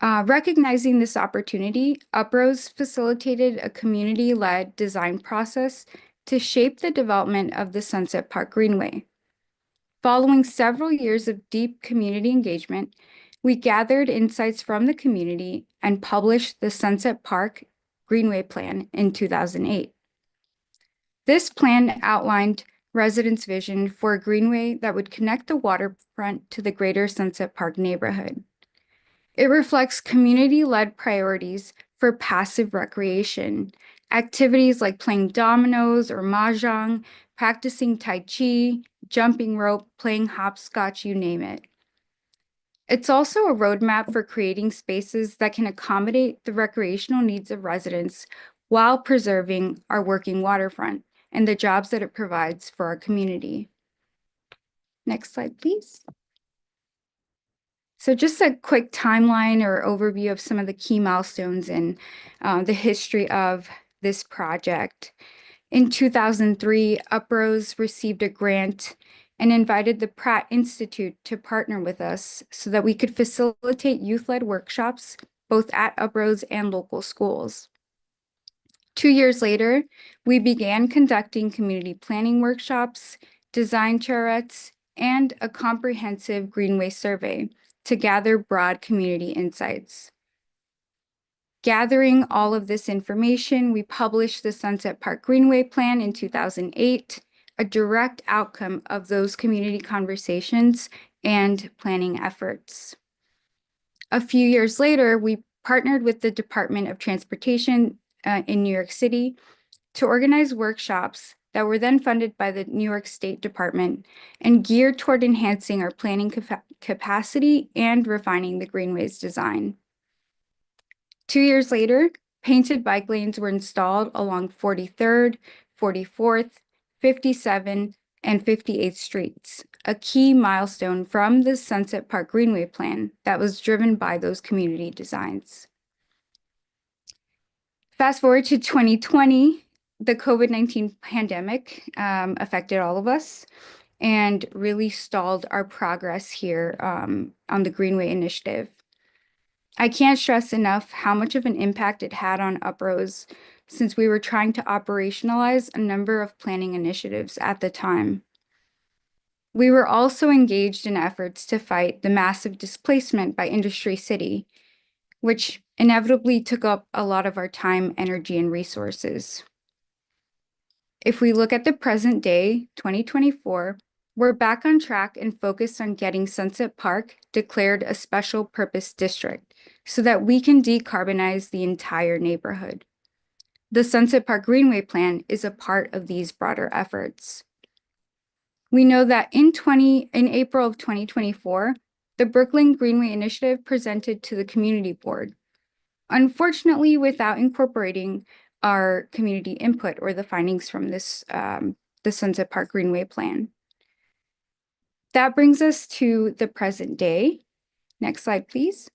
Recognizing this opportunity, Uprose facilitated a community-led design process to shape the development of the Sunset Park Greenway. Following several years of deep community engagement, we gathered insights from the community and published the Sunset Park Greenway Plan in 2008. This plan outlined residents' vision for a greenway that would connect the waterfront to the greater Sunset Park neighborhood. It reflects community-led priorities for passive recreation, activities like playing dominoes or mahjong, practicing tai chi, jumping rope, playing hopscotch, you name it. It's also a roadmap for creating spaces that can accommodate the recreational needs of residents while preserving our working waterfront and the jobs that it provides for our community. Next slide, please. So just a quick timeline or overview of some of the key milestones in the history of this project. In 2003, Uprose received a grant and invited the Pratt Institute to partner with us so that we could facilitate youth-led workshops both at Uprose and local schools. 2 years later, we began conducting community planning workshops, design charrettes, and a comprehensive greenway survey to gather broad community insights. Gathering all of this information, we published the Sunset Park Greenway Plan in 2008, a direct outcome of those community conversations and planning efforts. A few years later, we partnered with the Department of Transportation in New York City to organize workshops that were then funded by the New York State Department and geared toward enhancing our planning capacity and refining the Greenway's design. 2 years later, painted bike lanes were installed along 43rd, 44th, 57th, and 58th Streets, a key milestone from the Sunset Park Greenway Plan that was driven by those community designs. Fast forward to 2020, the COVID-19 pandemic affected all of us and really stalled our progress here on the Greenway Initiative. I can't stress enough how much of an impact it had on Uprose since we were trying to operationalize a number of planning initiatives at the time. We were also engaged in efforts to fight the massive displacement by Industry City, which inevitably took up a lot of our time, energy, and resources. If we look at the present day, 2024, we're back on track and focused on getting Sunset Park declared a special purpose district so that we can decarbonize the entire neighborhood. The Sunset Park Greenway Plan is a part of these broader efforts. We know that in April of 2024, the Brooklyn Greenway Initiative presented to the Community Board, unfortunately without incorporating our community input or the findings from this the Sunset Park Greenway Plan. That brings us to the present day. Next slide, please.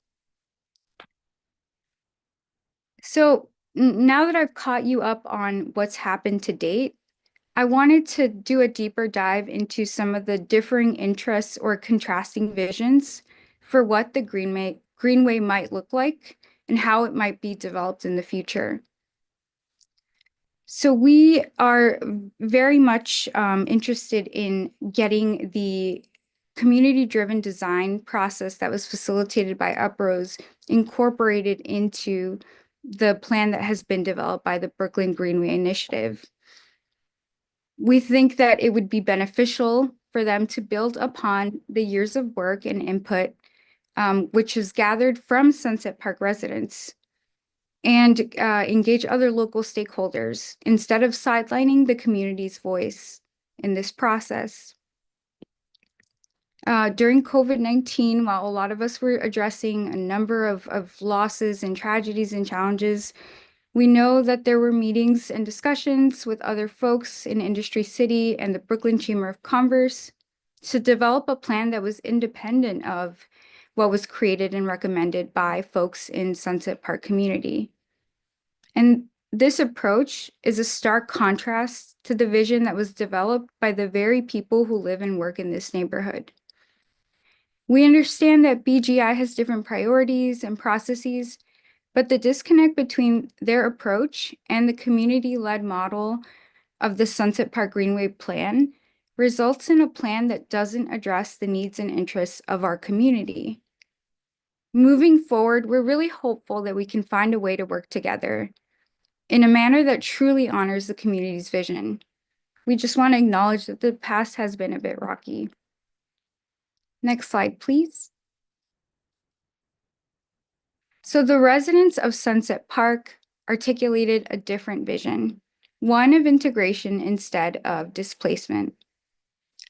So now that I've caught you up on what's happened to date, I wanted to do a deeper dive into some of the differing interests or contrasting visions for what the Greenway might look like and how it might be developed in the future. So we are very much interested in getting the community-driven design process that was facilitated by Uprose incorporated into the plan that has been developed by the Brooklyn Greenway Initiative. We think that it would be beneficial for them to build upon the years of work and input, which is gathered from Sunset Park residents, and engage other local stakeholders instead of sidelining the community's voice in this process. During COVID-19, while a lot of us were addressing a number of losses and tragedies and challenges, we know that there were meetings and discussions with other folks in Industry City and the Brooklyn Chamber of Commerce to develop a plan that was independent of what was created and recommended by folks in Sunset Park community. And this approach is a stark contrast to the vision that was developed by the very people who live and work in this neighborhood. We understand that BGI has different priorities and processes, but the disconnect between their approach and the community-led model of the Sunset Park Greenway Plan results in a plan that doesn't address the needs and interests of our community. Moving forward, we're really hopeful that we can find a way to work together in a manner that truly honors the community's vision. We just want to acknowledge that the past has been a bit rocky. Next slide, please. So the residents of Sunset Park articulated a different vision, one of integration instead of displacement.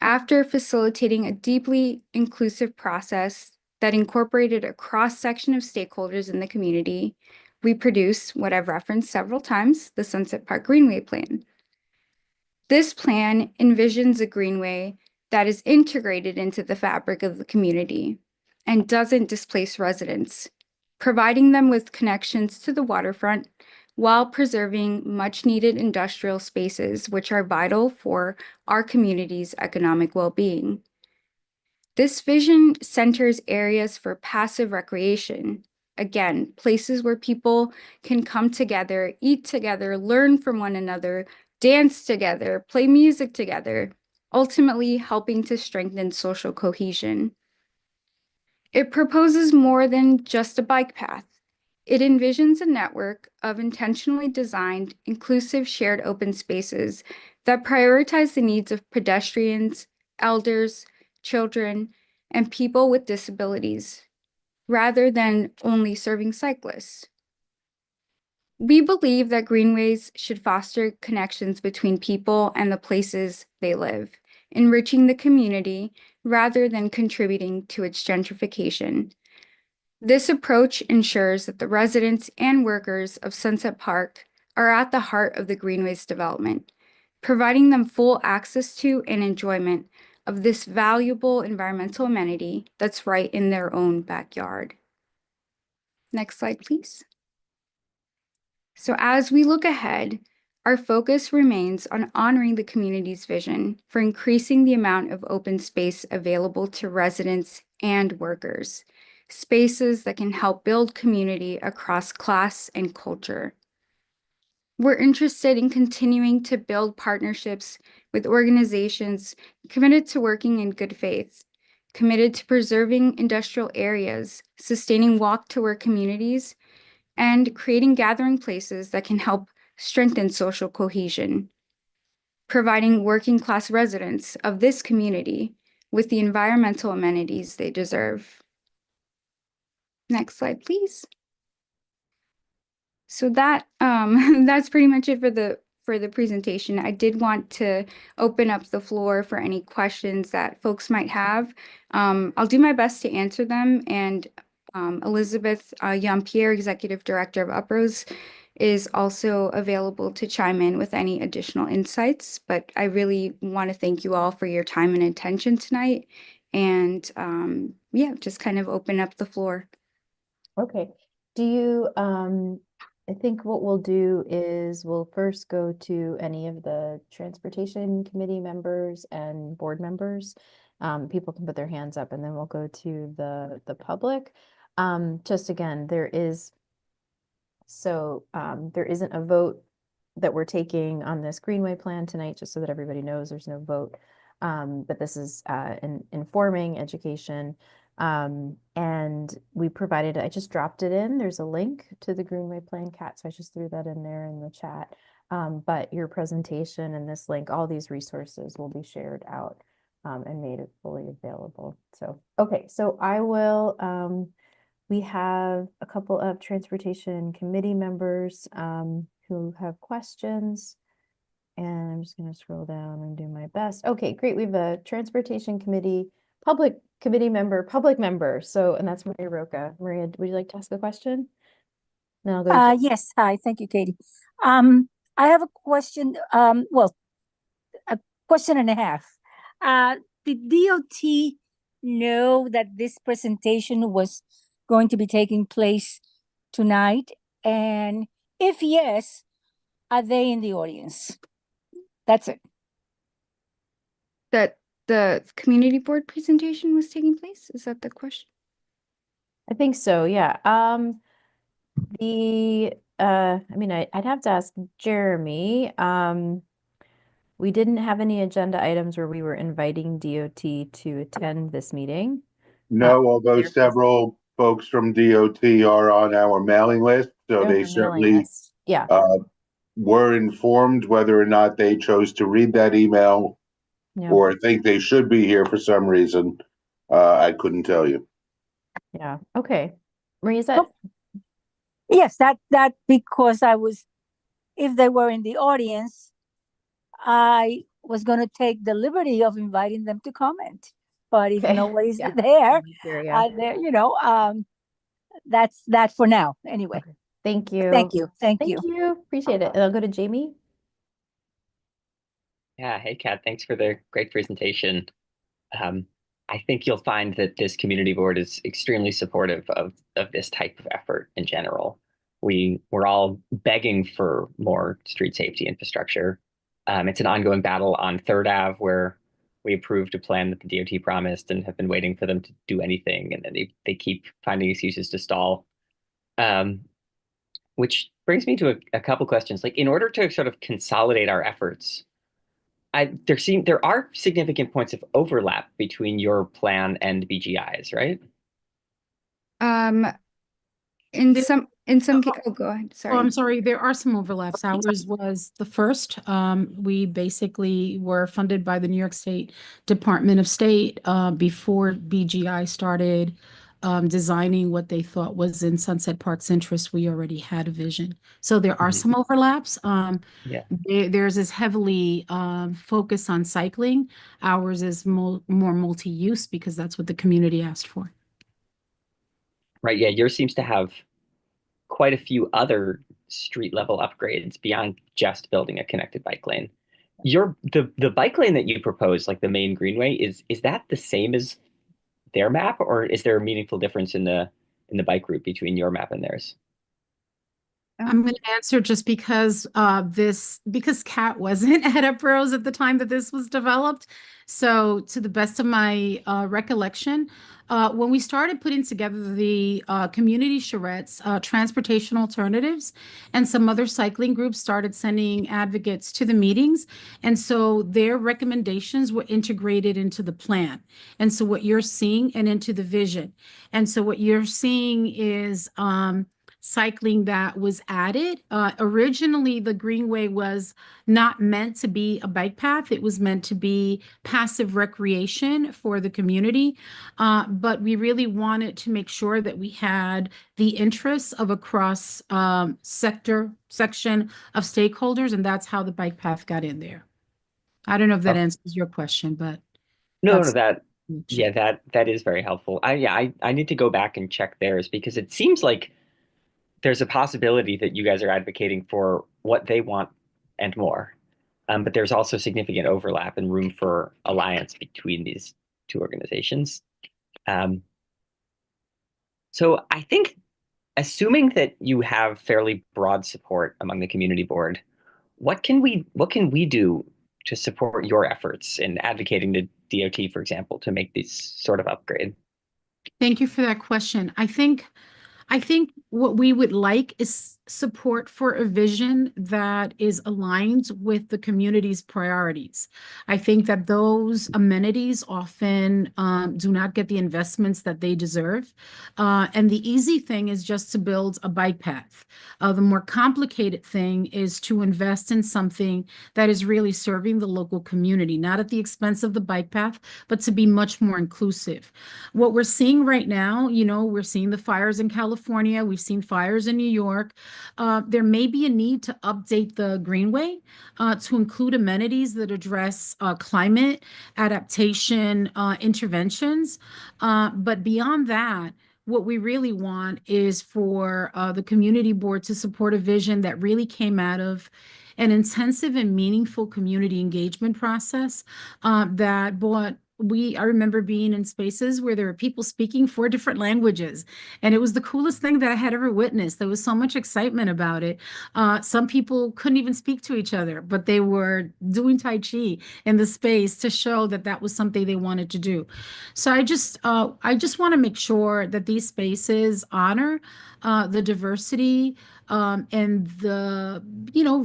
After facilitating a deeply inclusive process that incorporated a cross-section of stakeholders in the community, we produced what I've referenced several times, the Sunset Park Greenway Plan. This plan envisions a greenway that is integrated into the fabric of the community and doesn't displace residents, providing them with connections to the waterfront while preserving much-needed industrial spaces, which are vital for our community's economic well-being. This vision centers areas for passive recreation, Again, places where people can come together, eat together, learn from one another, dance together, play music together, ultimately helping to strengthen social cohesion. It proposes more than just a bike path. It envisions a network of intentionally designed, inclusive shared open spaces that prioritize the needs of pedestrians, elders, children, and people with disabilities, rather than only serving cyclists. We believe that greenways should foster connections between people and the places they live, enriching the community rather than contributing to its gentrification. This approach ensures that the residents and workers of Sunset Park are at the heart of the greenways development, providing them full access to and enjoyment of this valuable environmental amenity that's right in their own backyard. Next slide, please. So as we look ahead, our focus remains on honoring the community's vision for increasing the amount of open space available to residents and workers, spaces that can help build community across class and culture. We're interested in continuing to build partnerships with organizations committed to working in good faith, committed to preserving industrial areas, sustaining walk-to-work communities, and creating gathering places that can help strengthen social cohesion, providing working-class residents of this community with the environmental amenities they deserve. Next slide, please. So that that's pretty much it for the presentation. I did want to open up the floor for any questions that folks might have. I'll do my best to answer them, and Elizabeth Jean-Pierre, Executive Director of Uprose, is also available to chime in with any additional insights. But I really want to thank you all for your time and attention tonight, and yeah, just kind of open up the floor. Okay. Do you, I think what we'll do is we'll first go to any of the transportation committee members and board members. People can put their hands up, and then we'll go to the public. Just again, there isn't a vote that we're taking on this Greenway plan tonight, just so that everybody knows there's no vote. But this is informing education. And we provided, I just dropped it in. There's a link to the Greenway Plan, Cat, so I just threw that in there in the chat. But your presentation and this link, all these resources will be shared out and made it fully available. So, okay, so I will, we have a couple of transportation committee members who have questions. And I'm just going to scroll down and do my best. Okay, great. We have a transportation committee, public member. So, and that's Maria Roca. Maria, would you like to ask a question? No, I'll go to yes. Hi. Thank you, Katie. I have a question. Well, a question and a half. Did DOT know that this presentation was going to be taking place tonight? And if yes, are they in the audience? That's it. That the community board presentation was taking place? Is that the question? I think so, yeah. I mean, I'd have to ask Jeremy. We didn't have any agenda items where we were inviting DOT to attend this meeting. No, although several folks from DOT are on our mailing list, so they certainly were informed. Whether or not they chose to read that email or think they should be here for some reason, I couldn't tell you. Yeah. Okay. Maria, is that? Yes, that because if they were in the audience, I was going to take the liberty of inviting them to comment. But if nobody's there, that's that for now. Anyway. Okay. Thank you. Thank you. Thank you. Appreciate it. And I'll go to Jamie. Yeah. Hey, Kat. Thanks for the great presentation. I think you'll find that this community board is extremely supportive of this type of effort in general. We're all begging for more street safety infrastructure. It's an ongoing battle on 3rd Ave, where we approved a plan that the DOT promised and have been waiting for them to do anything. And then they keep finding excuses to stall. Which brings me to a couple questions. Like, in order to sort of consolidate our efforts, there are significant points of overlap between your plan and BGI's, right? In some oh, go ahead. Oh, I'm Sorry. sorry. There are some overlaps. Ours was the first. We basically were funded by the New York State Department of State before BGI started designing what they thought was in Sunset Park's interest. We already had a vision. So there are some overlaps. Yeah. Theirs is heavily focused on cycling. Ours is more multi-use because that's what the community asked for. Right. Yeah. Yours seems to have quite a few other street level upgrades beyond just building a connected bike lane. The bike lane that you propose, like the main greenway, is that the same as their map, or is there a meaningful difference in the bike route between your map and theirs? I'm going to answer just because because Kat wasn't at Uprose at the time that this was developed. So to the best of my recollection, when we started putting together the community charrettes, transportation alternatives, and some other cycling groups started sending advocates to the meetings. And so their recommendations were integrated into the plan. And so what you're seeing and into the vision. And so what you're seeing is cycling that was added. Originally, the Greenway was not meant to be a bike path. It was meant to be passive recreation for the community. But we really wanted to make sure that we had the interests of a cross section of stakeholders, and that's how the bike path got in there. I don't know if that answers your question, but No, that is very helpful. I need to go back and check theirs because it seems like there's a possibility that you guys are advocating for what they want and more. But there's also significant overlap and room for alliance between these two organizations. So I think, assuming that you have fairly broad support among the community board, what can we do to support your efforts in advocating to DOT, for example, to make this sort of upgrade? Thank you for that question. I think what we would like is support for a vision that is aligned with the community's priorities. I think that those amenities often do not get the investments that they deserve. And the easy thing is just to build a bike path. The more complicated thing is to invest in something that is really serving the local community, not at the expense of the bike path, but to be much more inclusive. What we're seeing right now, we're seeing the fires in California. We've seen fires in New York. There may be a need to update the Greenway to include amenities that address climate adaptation interventions. But beyond that, what we really want is for the community board to support a vision that really came out of an intensive and meaningful community engagement process that brought I remember being in spaces where there were people speaking 4 different languages, and it was the coolest thing that I had ever witnessed. There was so much excitement about it. Some people couldn't even speak to each other, but they were doing Tai Chi in the space to show that that was something they wanted to do. So I just want to make sure that these spaces honor the diversity and the,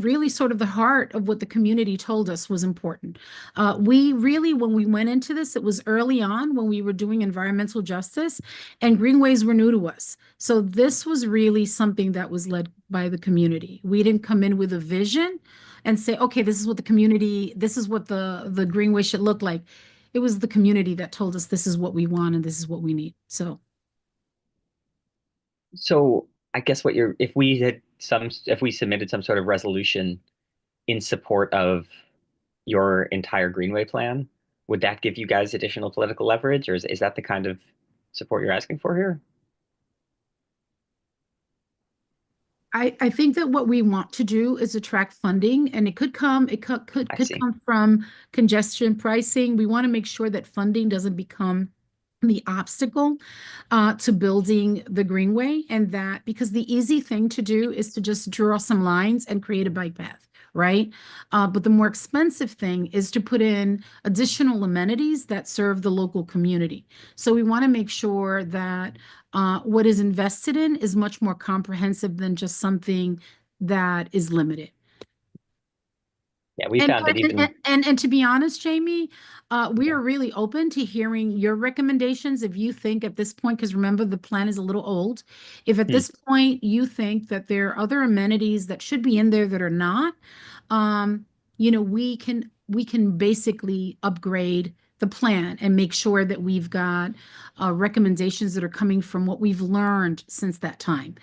really sort of the heart of what the community told us was important. We really, when we went into this, it was early on when we were doing environmental justice, and greenways were new to us. So this was really something that was led by the community. We didn't come in with a vision and say, okay, this is what the greenway should look like. It was the community that told us this is what we want and this is what we need. So I guess if we submitted some sort of resolution in support of your entire Greenway plan, would that give you guys additional political leverage, or is that the kind of support you're asking for here? I think that what we want to do is attract funding, and it could come from congestion pricing. We want to make sure that funding doesn't become the obstacle to building the Greenway, and that because the easy thing to do is to just draw some lines and create a bike path, right? But the more expensive thing is to put in additional amenities that serve the local community. So we want to make sure that what is invested in is much more comprehensive than just something that is limited. Yeah, we found that even And to be honest, Jamie, we are really open to hearing your recommendations if you think at this point, because remember the plan is a little old. If at this point you think that there are other amenities that should be in there that are not, you know, we can basically upgrade the plan and make sure that we've got recommendations that are coming from what we've learned since that time.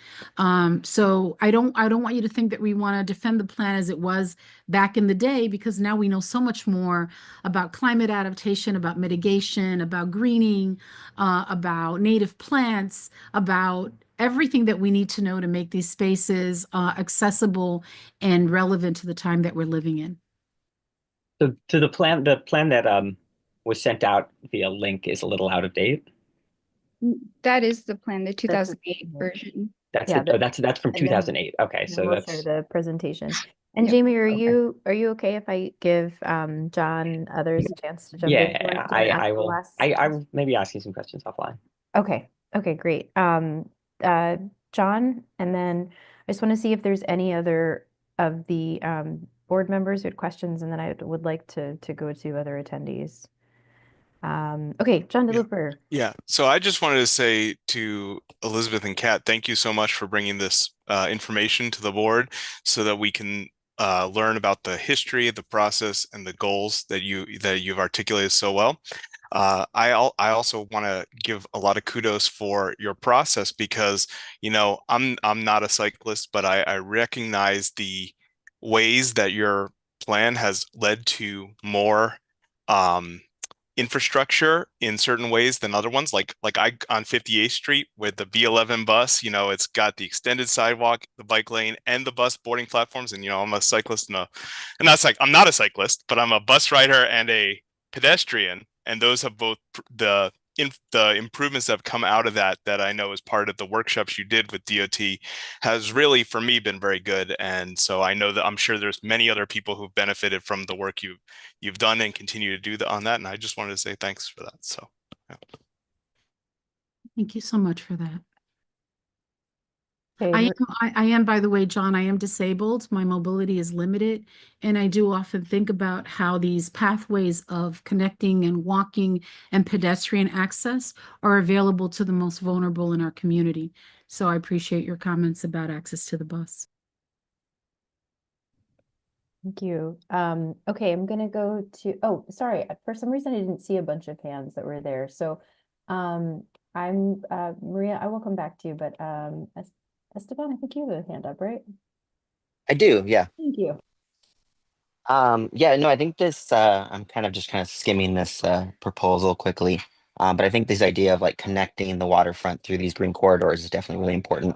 So I don't want you to think that we want to defend the plan as it was back in the day, because now we know so much more about climate adaptation, about mitigation, about greening, about native plants, about everything that we need to know to make these spaces accessible and relevant to the time that we're living in. So to the plan that was sent out via link is a little out of date. That is the plan, the 2008 version. That's that's from 2008. Okay, so we'll that's share the presentation. And Jamie, are you okay if I give John others a chance to jump in? Yeah, I will. I will maybe ask you some questions offline. Okay. Okay, great. John, and then I just want to see if there's any other of the board members who had questions, and then I would like to go to other attendees. Okay, John DeLooper. Yeah, so I just wanted to say to Elizabeth and Kat, thank you so much for bringing this information to the board so that we can learn about the history, the process, and the goals that you've articulated so well. I also want to give a lot of kudos for your process because, you know, I'm not a cyclist, but I recognize the ways that your plan has led to more infrastructure in certain ways than other ones. Like I on 58th Street with the B11 bus, you know, it's got the extended sidewalk, the bike lane, and the bus boarding platforms. And you know, I'm a cyclist and I'm not a cyclist, but I'm a bus rider and a pedestrian. And those have both the improvements that have come out of that I know as part of the workshops you did with DOT has really, for me, been very good. And so I know that I'm sure there's many other people who've benefited from the work you've done and continue to do on that. And I just wanted to say thanks for that. So, yeah. Thank you so much for that. Okay. I am, by the way, John, I am disabled. My mobility is limited. And I do often think about how these pathways of connecting and walking and pedestrian access are available to the most vulnerable in our community. So I appreciate your comments about access to the bus. Thank you. Okay, I'm gonna go to, oh, sorry, for some reason I didn't see a bunch of hands that were there. So I'm Maria, I will come back to you, but Esteban, I think you have a hand up, right? I do, yeah. Thank you. Yeah, no, I think this, I'm kind of skimming this proposal quickly. But I think this idea of like connecting the waterfront through these green corridors is definitely really important.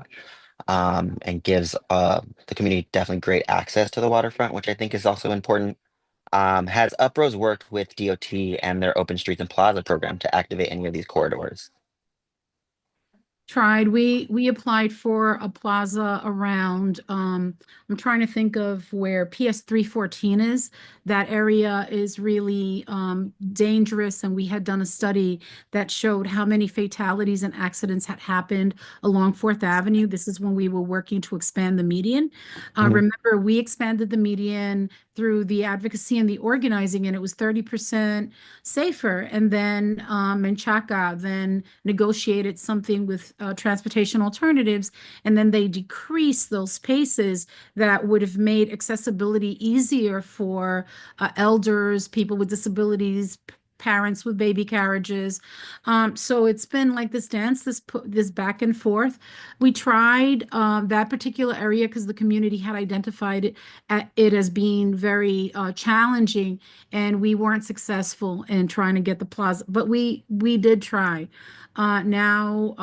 And gives the community definitely great access to the waterfront, which I think is also important. Has Uprose worked with DOT and their Open Streets and Plaza program to activate any of these corridors? Tried. We applied for a plaza around, I'm trying to think of where PS 314 is. That area is really dangerous, and we had done a study that showed how many fatalities and accidents had happened along 4th Avenue. This is when we were working to expand the median. Remember, we expanded the median through the advocacy and the organizing, and it was 30% safer. And then Menchaca then negotiated something with transportation alternatives, and then they decreased those paces that would have made accessibility easier for elders, people with disabilities, parents with baby carriages. So it's been like this dance, this back and forth. We tried that particular area because the community had identified it as being very challenging, and we weren't successful in trying to get the plaza, but we did try. Now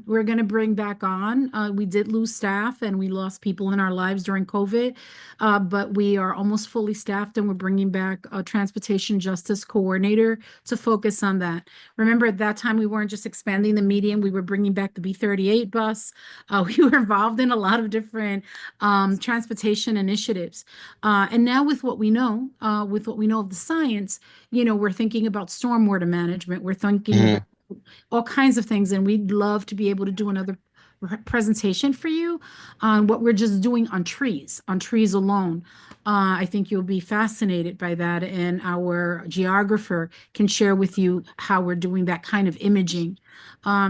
we're going to bring back on. We did lose staff and we lost people in our lives during COVID, but we are almost fully staffed and we're bringing back a transportation justice coordinator to focus on that. Remember, at that time, we weren't just expanding the median, we were bringing back the B38 bus. We were involved in a lot of different transportation initiatives. And now with what we know of the science, we're thinking about stormwater management. We're thinking about all kinds of things, and we'd love to be able to do another presentation for you on what we're just doing on trees alone. I think you'll be fascinated by that, and our geographer can share with you how we're doing that kind of imaging.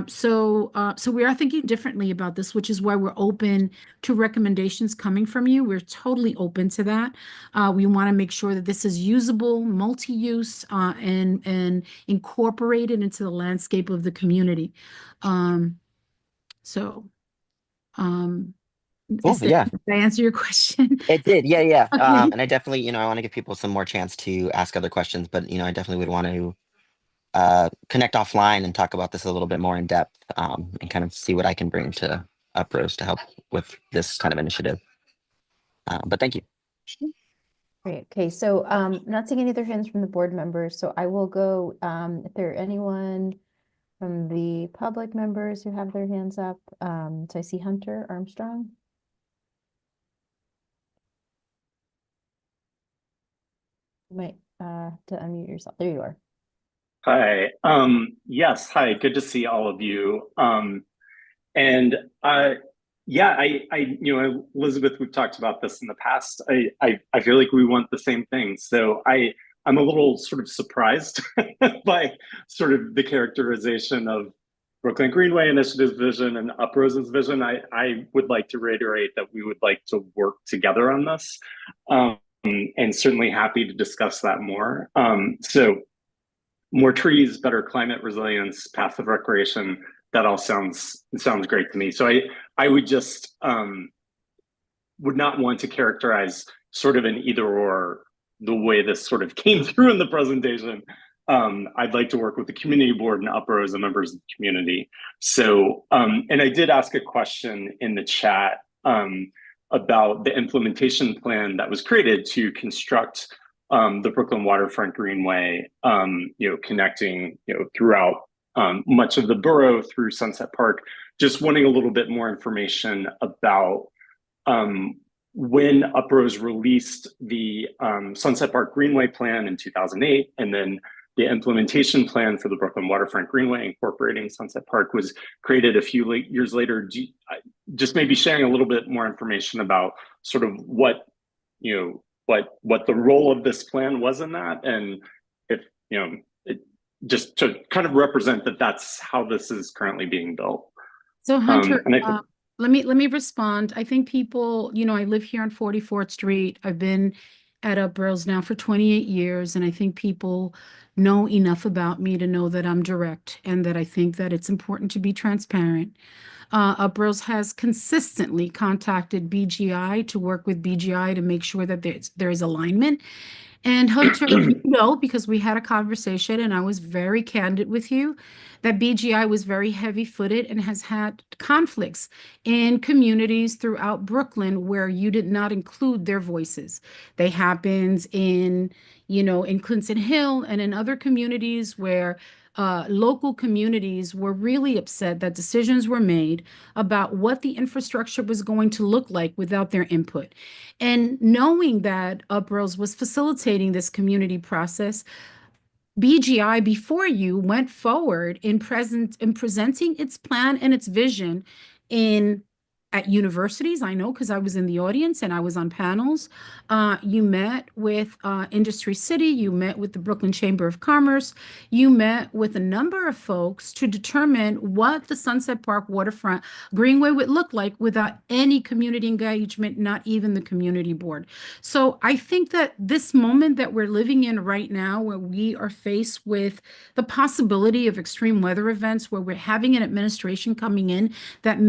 So we are thinking differently about this, which is why we're open to recommendations coming from you. We're totally open to that. We want to make sure that this is usable, multi-use, and incorporated into the landscape of the community. Cool, Did I answer your question? It did, yeah. Okay. And I definitely, I want to give people some more chance to ask other questions, but I definitely would want to connect offline and talk about this a little bit more in depth, and kind of see what I can bring to Uprose to help with this kind of initiative. But thank you. Great. Okay, so not seeing any other hands from the board members, so I will go, if there anyone from the public members who have their hands up. So I see Hunter Armstrong. You might to unmute yourself. There you are. Hi. Yes. Hi. Good to see all of you. And yeah, Elizabeth, we've talked about this in the past. I feel like we want the same thing. So I'm a little sort of surprised by sort of the characterization of Brooklyn Greenway Initiative's vision and Uprose's vision. I would like to reiterate that we would like to work together on this, and certainly happy to discuss that more. So more trees, better climate resilience, passive recreation, that all sounds great to me. So I would just would not want to characterize sort of an either or the way this sort of came through in the presentation. I'd like to work with the community board and Uprose and members of the community. So, and I did ask a question in the chat about the implementation plan that was created to construct the Brooklyn Waterfront Greenway, connecting, throughout much of the borough through Sunset Park. Just wanting a little bit more information about when Uprose released the Sunset Park Greenway plan in 2008, and then the implementation plan for the Brooklyn Waterfront Greenway incorporating Sunset Park was created a few years later. Just maybe sharing a little bit more information about sort of what the role of this plan was in that, and if just to kind of represent that that's how this is currently being built. So Hunter, let me respond. I think people, I live here on 44th Street. I've been at Uprose now for 28 years, and I think people know enough about me to know that I'm direct and that I think that it's important to be transparent. Uprose has consistently contacted BGI to work with BGI to make sure that there is alignment. And Hunter, because we had a conversation and I was very candid with you, that BGI was very heavy-footed and has had conflicts in communities throughout Brooklyn where you did not include their voices. They happened in Clinton Hill and in other communities where local communities were really upset that decisions were made about what the infrastructure was going to look like without their input. And knowing that Uprose was facilitating this community process, BGI before you went forward in presenting its plan and its vision at universities. I know because I was in the audience and I was on panels. You met with Industry City, you met with the Brooklyn Chamber of Commerce, you met with a number of folks to determine what the Sunset Park Waterfront Greenway would look like without any community engagement, not even the community board. So I think that this moment that we're living in right now, where we are faced with the possibility of extreme weather events, where we're having an administration coming in that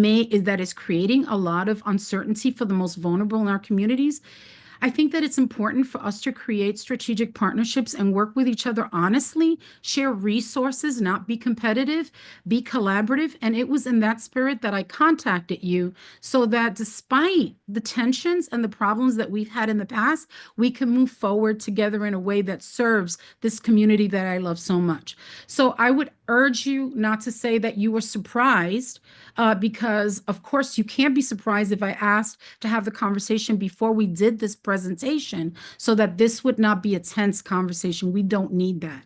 is creating a lot of uncertainty for the most vulnerable in our communities, I think that it's important for us to create strategic partnerships and work with each other honestly, share resources, not be competitive, be collaborative. And it was in that spirit that I contacted you so that despite the tensions and the problems that we've had in the past, we can move forward together in a way that serves this community that I love so much. So I would urge you not to say that you were surprised, because of course you can't be surprised if I asked to have the conversation before we did this presentation so that this would not be a tense conversation. We don't need that.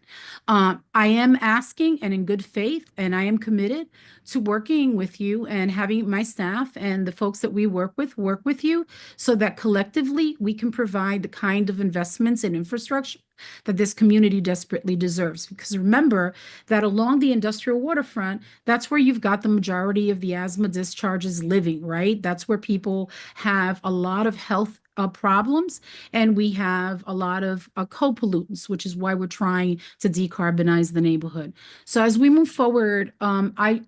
I am asking, and in good faith, and I am committed to working with you and having my staff and the folks that we work with you so that collectively we can provide the kind of investments in infrastructure that this community desperately deserves. Because remember that along the industrial waterfront, that's where you've got the majority of the asthma discharges living, right? That's where people have a lot of health problems, and we have a lot of co-pollutants, which is why we're trying to decarbonize the neighborhood. So as we move forward, I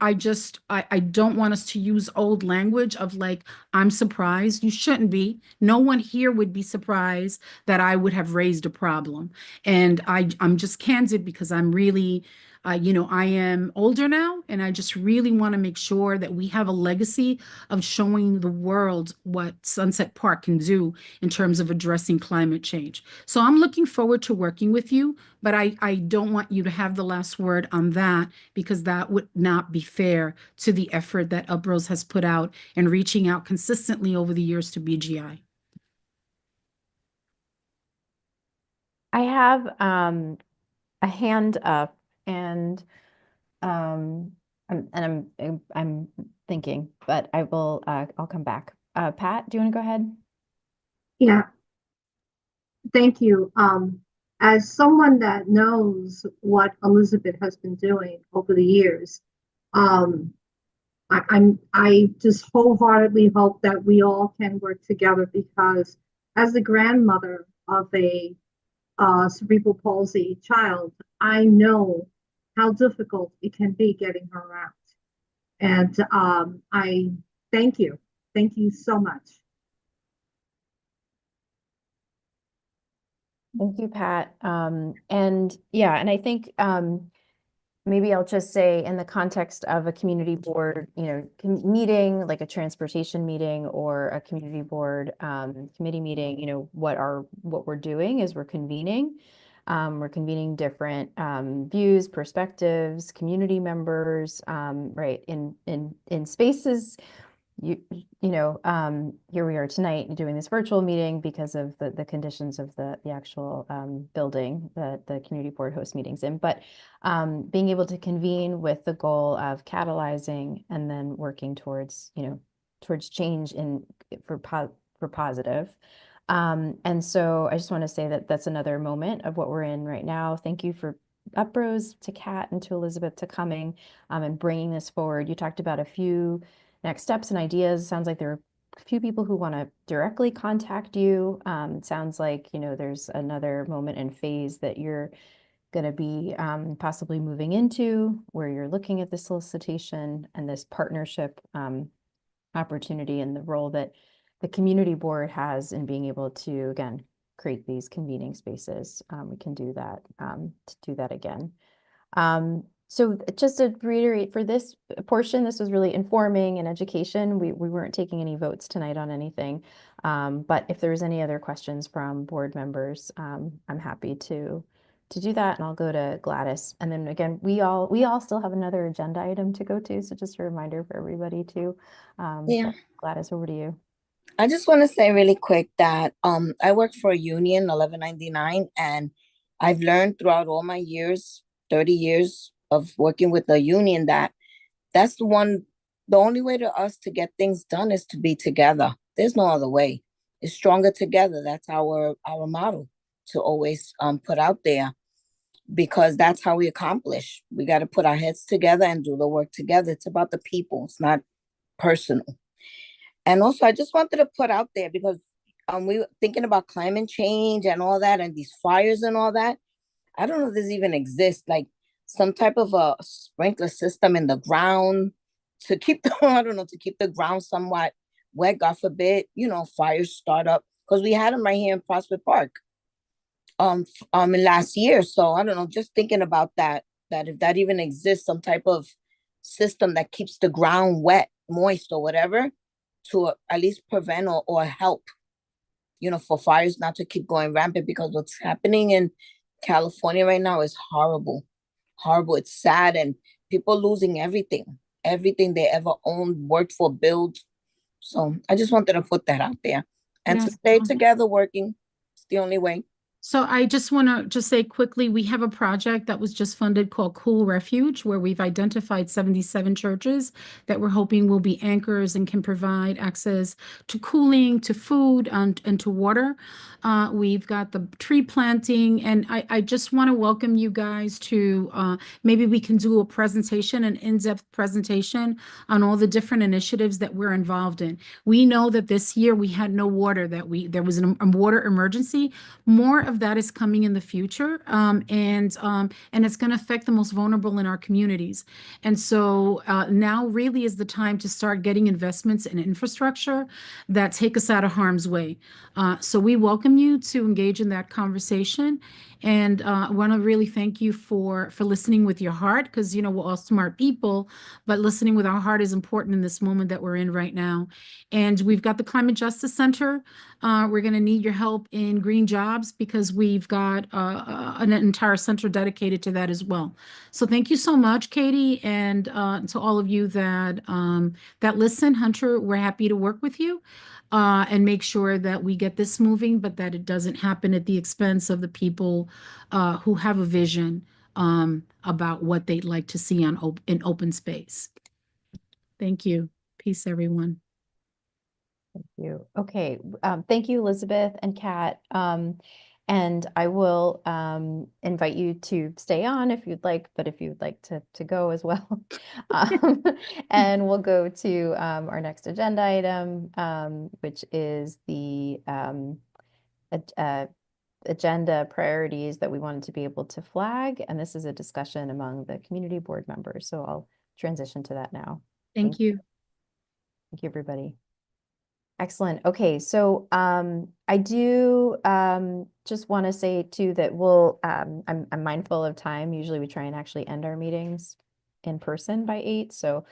don't want us to use old language of like, I'm surprised. You shouldn't be. No one here would be surprised that I would have raised a problem. And I'm just candid because I'm really, I am older now, and I just really want to make sure that we have a legacy of showing the world what Sunset Park can do in terms of addressing climate change. So I'm looking forward to working with you, but I don't want you to have the last word on that because that would not be fair to the effort that Uprose has put out in reaching out consistently over the years to BGI. I have a hand up, and I'm thinking, but I will I'll come back. Pat, do you want to go ahead? Yeah, thank you. As someone that knows what Elizabeth has been doing over the years, I just wholeheartedly hope that we all can work together because as the grandmother of a cerebral palsy child, I know how difficult it can be getting her around. And I thank you. Thank you so much. Thank you, Pat. And yeah, and I think maybe I'll just say in the context of a community board, meeting, like a transportation meeting or a community board committee meeting, what we're doing is we're convening. We're convening different views, perspectives, community members, right, in spaces. Here we are tonight doing this virtual meeting because of the conditions of the actual building that the community board hosts meetings in. But being able to convene with the goal of catalyzing and then working towards change for positive. And so I just want to say that that's another moment of what we're in right now. Thank you for Uprose, to Kat, and to Elizabeth to coming and bringing this forward. You talked about a few next steps and ideas. Sounds like there are a few people who want to directly contact you. Sounds like, there's another moment and phase that you're going to be possibly moving into where you're looking at the solicitation and this partnership opportunity and the role that the community board has in being able to, again, create these convening spaces. We can do that to do that again. So just to reiterate for this portion, this was really informing and education. We weren't taking any votes tonight on anything. But if there's any other questions from board members, I'm happy to do that. And I'll go to Gladys. And then again, we all still have another agenda item to go to. So just a reminder for everybody too. Yeah. Gladys, over to you. I just want to say really quick that I work for a union, 1199, and I've learned throughout all my years, 30 years of working with the union, that's the only way to us to get things done is to be together. There's no other way. It's stronger together. That's our model to always put out there, because that's how we accomplish. We got to put our heads together and do the work together. It's about the people. It's not personal. And also, I just wanted to put out there, because we were thinking about climate change and all that, and these fires and all that. I don't know if this even exists, like some type of a sprinkler system in the ground to keep the, I don't know, to keep the ground somewhat wet, God forbid, fires start up. because we had them right here in Prospect Park in last year. So I don't know, just thinking about that if that even exists, some type of system that keeps the ground wet, moist, or whatever, to at least prevent or help, for fires not to keep going rampant, because what's happening in California right now is horrible. Horrible. It's sad, and people losing everything they ever owned, worked for, built. So I just wanted to put that out there, and to Yes. stay together working. It's the only way. So I just want to just say quickly, we have a project that was just funded called Cool Refuge, where we've identified 77 churches that we're hoping will be anchors and can provide access to cooling, to food, and to water. We've got the tree planting, and I just want to welcome you guys to maybe we can do a presentation, an in-depth presentation on all the different initiatives that we're involved in. We know that this year we had no water, there was a water emergency. More of that is coming in the future, and it's going to affect the most vulnerable in our communities. And so now really is the time to start getting investments in infrastructure that take us out of harm's way. So we welcome you to engage in that conversation, and I want to really thank you for listening with your heart, because we're all smart people, but listening with our heart is important in this moment that we're in right now. And we've got the Climate Justice Center. We're going to need your help in green jobs, because we've got an entire center dedicated to that as well. So thank you so much, Katie, and to all of you that listen. Hunter, we're happy to work with you and make sure that we get this moving, but that it doesn't happen at the expense of the people who have a vision about what they'd like to see in open space. Thank you. Peace, everyone. Thank you. Okay. Thank you, Elizabeth and Kat. And I will invite you to stay on if you'd like, but if you'd like to go as well. And we'll go to our next agenda item, which is the agenda priorities that we wanted to be able to flag. And this is a discussion among the community board members. So I'll transition to that now. Thank you. Thank you, everybody. Excellent. Okay, so I do just want to say too that I'm mindful of time. Usually we try and actually end our meetings in person by 8. So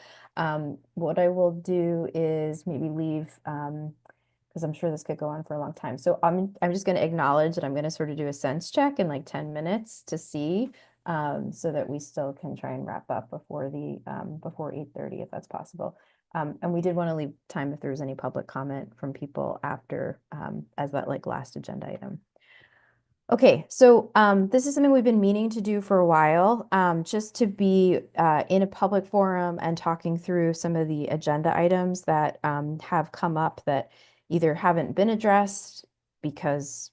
what I will do is maybe leave, because I'm sure this could go on for a long time. So I'm just going to acknowledge that I'm going to sort of do a sense check in like 10 minutes to see, so that we still can try and wrap up before before 8:30 if that's possible. And we did want to leave time if there was any public comment from people after, as that like last agenda item. Okay, so this is something we've been meaning to do for a while, just to be in a public forum and talking through some of the agenda items that have come up that either haven't been addressed because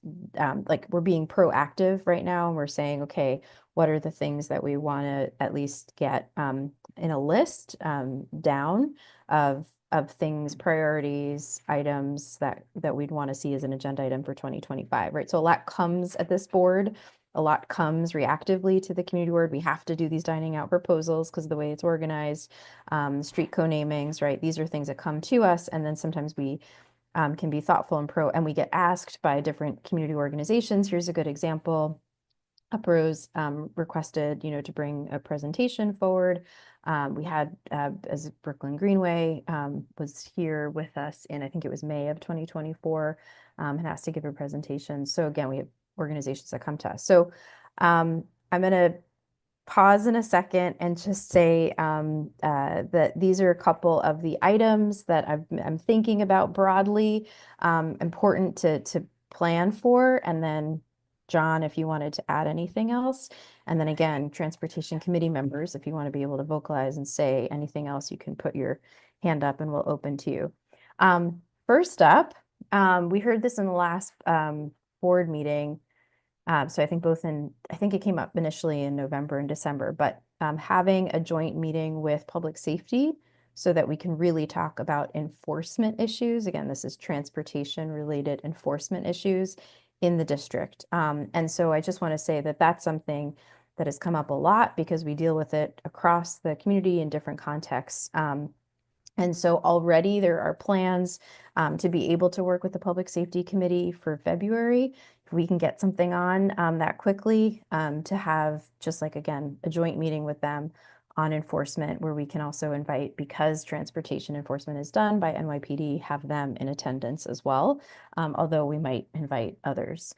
like we're being proactive right now, and we're saying, okay, what are the things that we want to at least get in a list down of things, priorities, items that we'd want to see as an agenda item for 2025, right? So a lot comes at this board, a lot comes reactively to the community board. We have to do these dining out proposals because of the way it's organized, street co-namings, right? These are things that come to us, and then sometimes we can be thoughtful and we get asked by different community organizations. Here's a good example. Uprose requested, to bring a presentation forward. We had, as Brooklyn Greenway was here with us in, I think it was May of 2024, and asked to give a presentation. So again, we have organizations that come to us. So I'm going to pause in a second and just say that these are a couple of the items that I'm thinking about broadly, important to plan for, and then John, if you wanted to add anything else. And then again, transportation committee members, if you want to be able to vocalize and say anything else, you can put your hand up and we'll open to you. First up, we heard this in the last board meeting. So I think I think it came up initially in November and December, but having a joint meeting with public safety so that we can really talk about enforcement issues. Again, this is transportation related enforcement issues in the district. And so I just want to say that that's something that has come up a lot because we deal with it across the community in different contexts. And so already there are plans to be able to work with the Public Safety Committee for February. If we can get something on that quickly, to have just like, again, a joint meeting with them on enforcement, where we can also invite, because transportation enforcement is done by NYPD, have them in attendance as well, although we might invite others.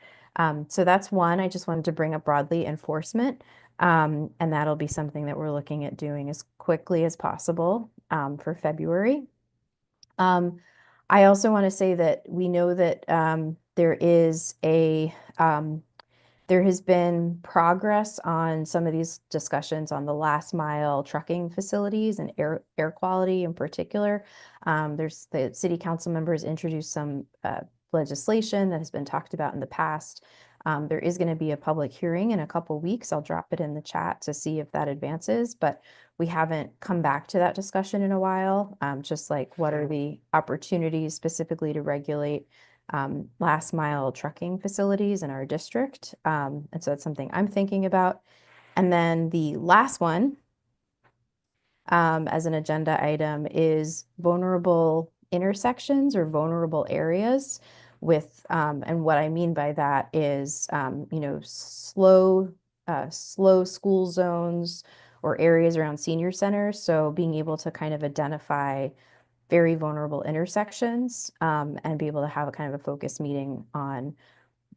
So that's one I just wanted to bring up broadly, enforcement. And that'll be something that we're looking at doing as quickly as possible for February. I also want to say that we know that there has been progress on some of these discussions on the last mile trucking facilities and air quality in particular. There's the city council members introduced some legislation that has been talked about in the past. There is going to be a public hearing in a couple weeks. I'll drop it in the chat to see if that advances, but we haven't come back to that discussion in a while. Just like, what are the opportunities specifically to regulate last mile trucking facilities in our district? And so that's something I'm thinking about. And then the last one, as an agenda item, is vulnerable intersections or vulnerable areas with, and what I mean by that is, slow school zones or areas around senior centers. So being able to kind of identify very vulnerable intersections, and be able to have a kind of a focus meeting on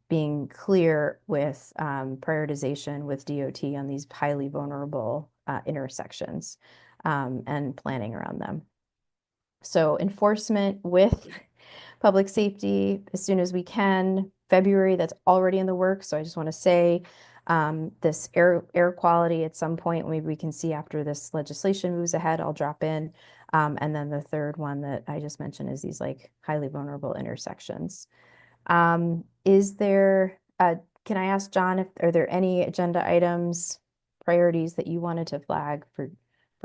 being clear with prioritization with DOT on these highly vulnerable intersections, and planning around them. So enforcement with public safety as soon as we can. February, that's already in the works. So I just want to say, this air quality at some point, maybe we can see after this legislation moves ahead, I'll drop in. And then the third one that I just mentioned is these like highly vulnerable intersections. Is there, can I ask John, are there any agenda items, priorities that you wanted to flag for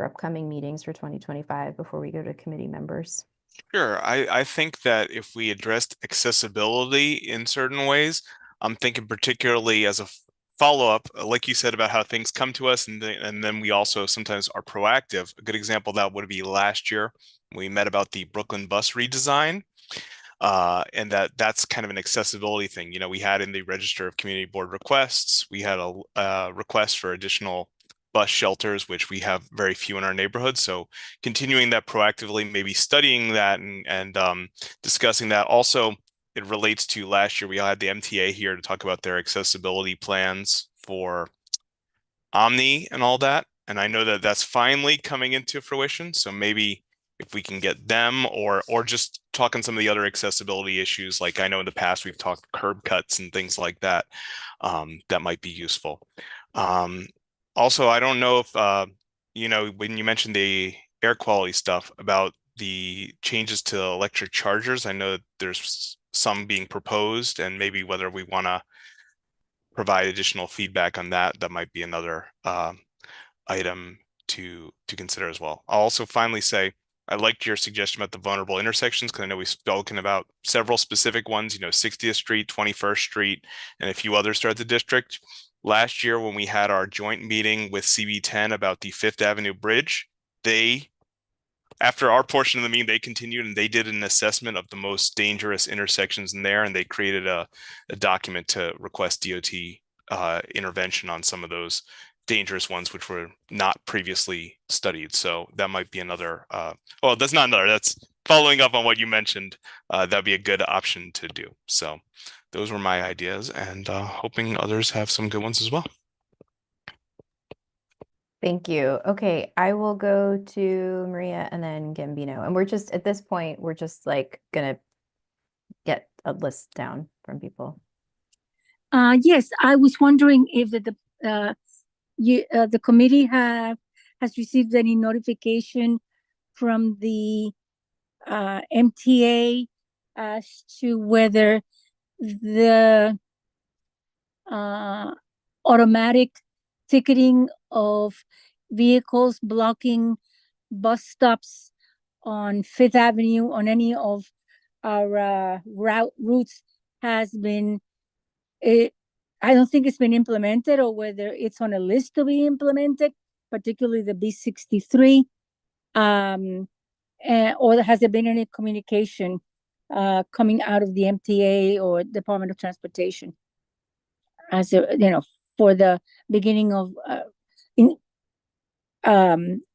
upcoming meetings for 2025 before we go to committee members? Sure. I think that if we addressed accessibility in certain ways, I'm thinking particularly as a follow-up, like you said, about how things come to us, and then we also sometimes are proactive. A good example of that would be last year. We met about the Brooklyn bus redesign. And that's kind of an accessibility thing. We had in the Register of Community Board requests, we had a request for additional bus shelters, which we have very few in our neighborhood. So continuing that proactively, maybe studying that and discussing that. Also, it relates to last year, we had the MTA here to talk about their accessibility plans for Omni and all that. And I know that that's finally coming into fruition. So maybe if we can get them, or just talking some of the other accessibility issues, like I know in the past we've talked curb cuts and things like that, that might be useful. Also, I don't know if when you mentioned the air quality stuff about the changes to electric chargers, I know that there's some being proposed, and maybe whether we want to provide additional feedback on that, that might be another item to consider as well. I'll also finally say, I liked your suggestion about the vulnerable intersections, because I know we've spoken about several specific ones, 60th Street, 21st Street, and a few others throughout the district. Last year, when we had our joint meeting with CB10 about the Fifth Avenue Bridge, after our portion of the meeting, they continued and they did an assessment of the most dangerous intersections in there, and they created a document to request DOT intervention on some of those dangerous ones which were not previously studied. So that might be another, that's following up on what you mentioned. That'd be a good option to do. So those were my ideas, and hoping others have some good ones as well. Thank you. Okay, I will go to Maria and then Gambino. And we're just, at this point, we're just like gonna get a list down from people. Yes, I was wondering if the committee has received any notification from the MTA as to whether the automatic ticketing of vehicles blocking bus stops on Fifth Avenue on any of our routes has been, I don't think it's been implemented, or whether it's on a list to be implemented, particularly the B63. or has there been any communication coming out of the MTA or Department of Transportation as for the beginning of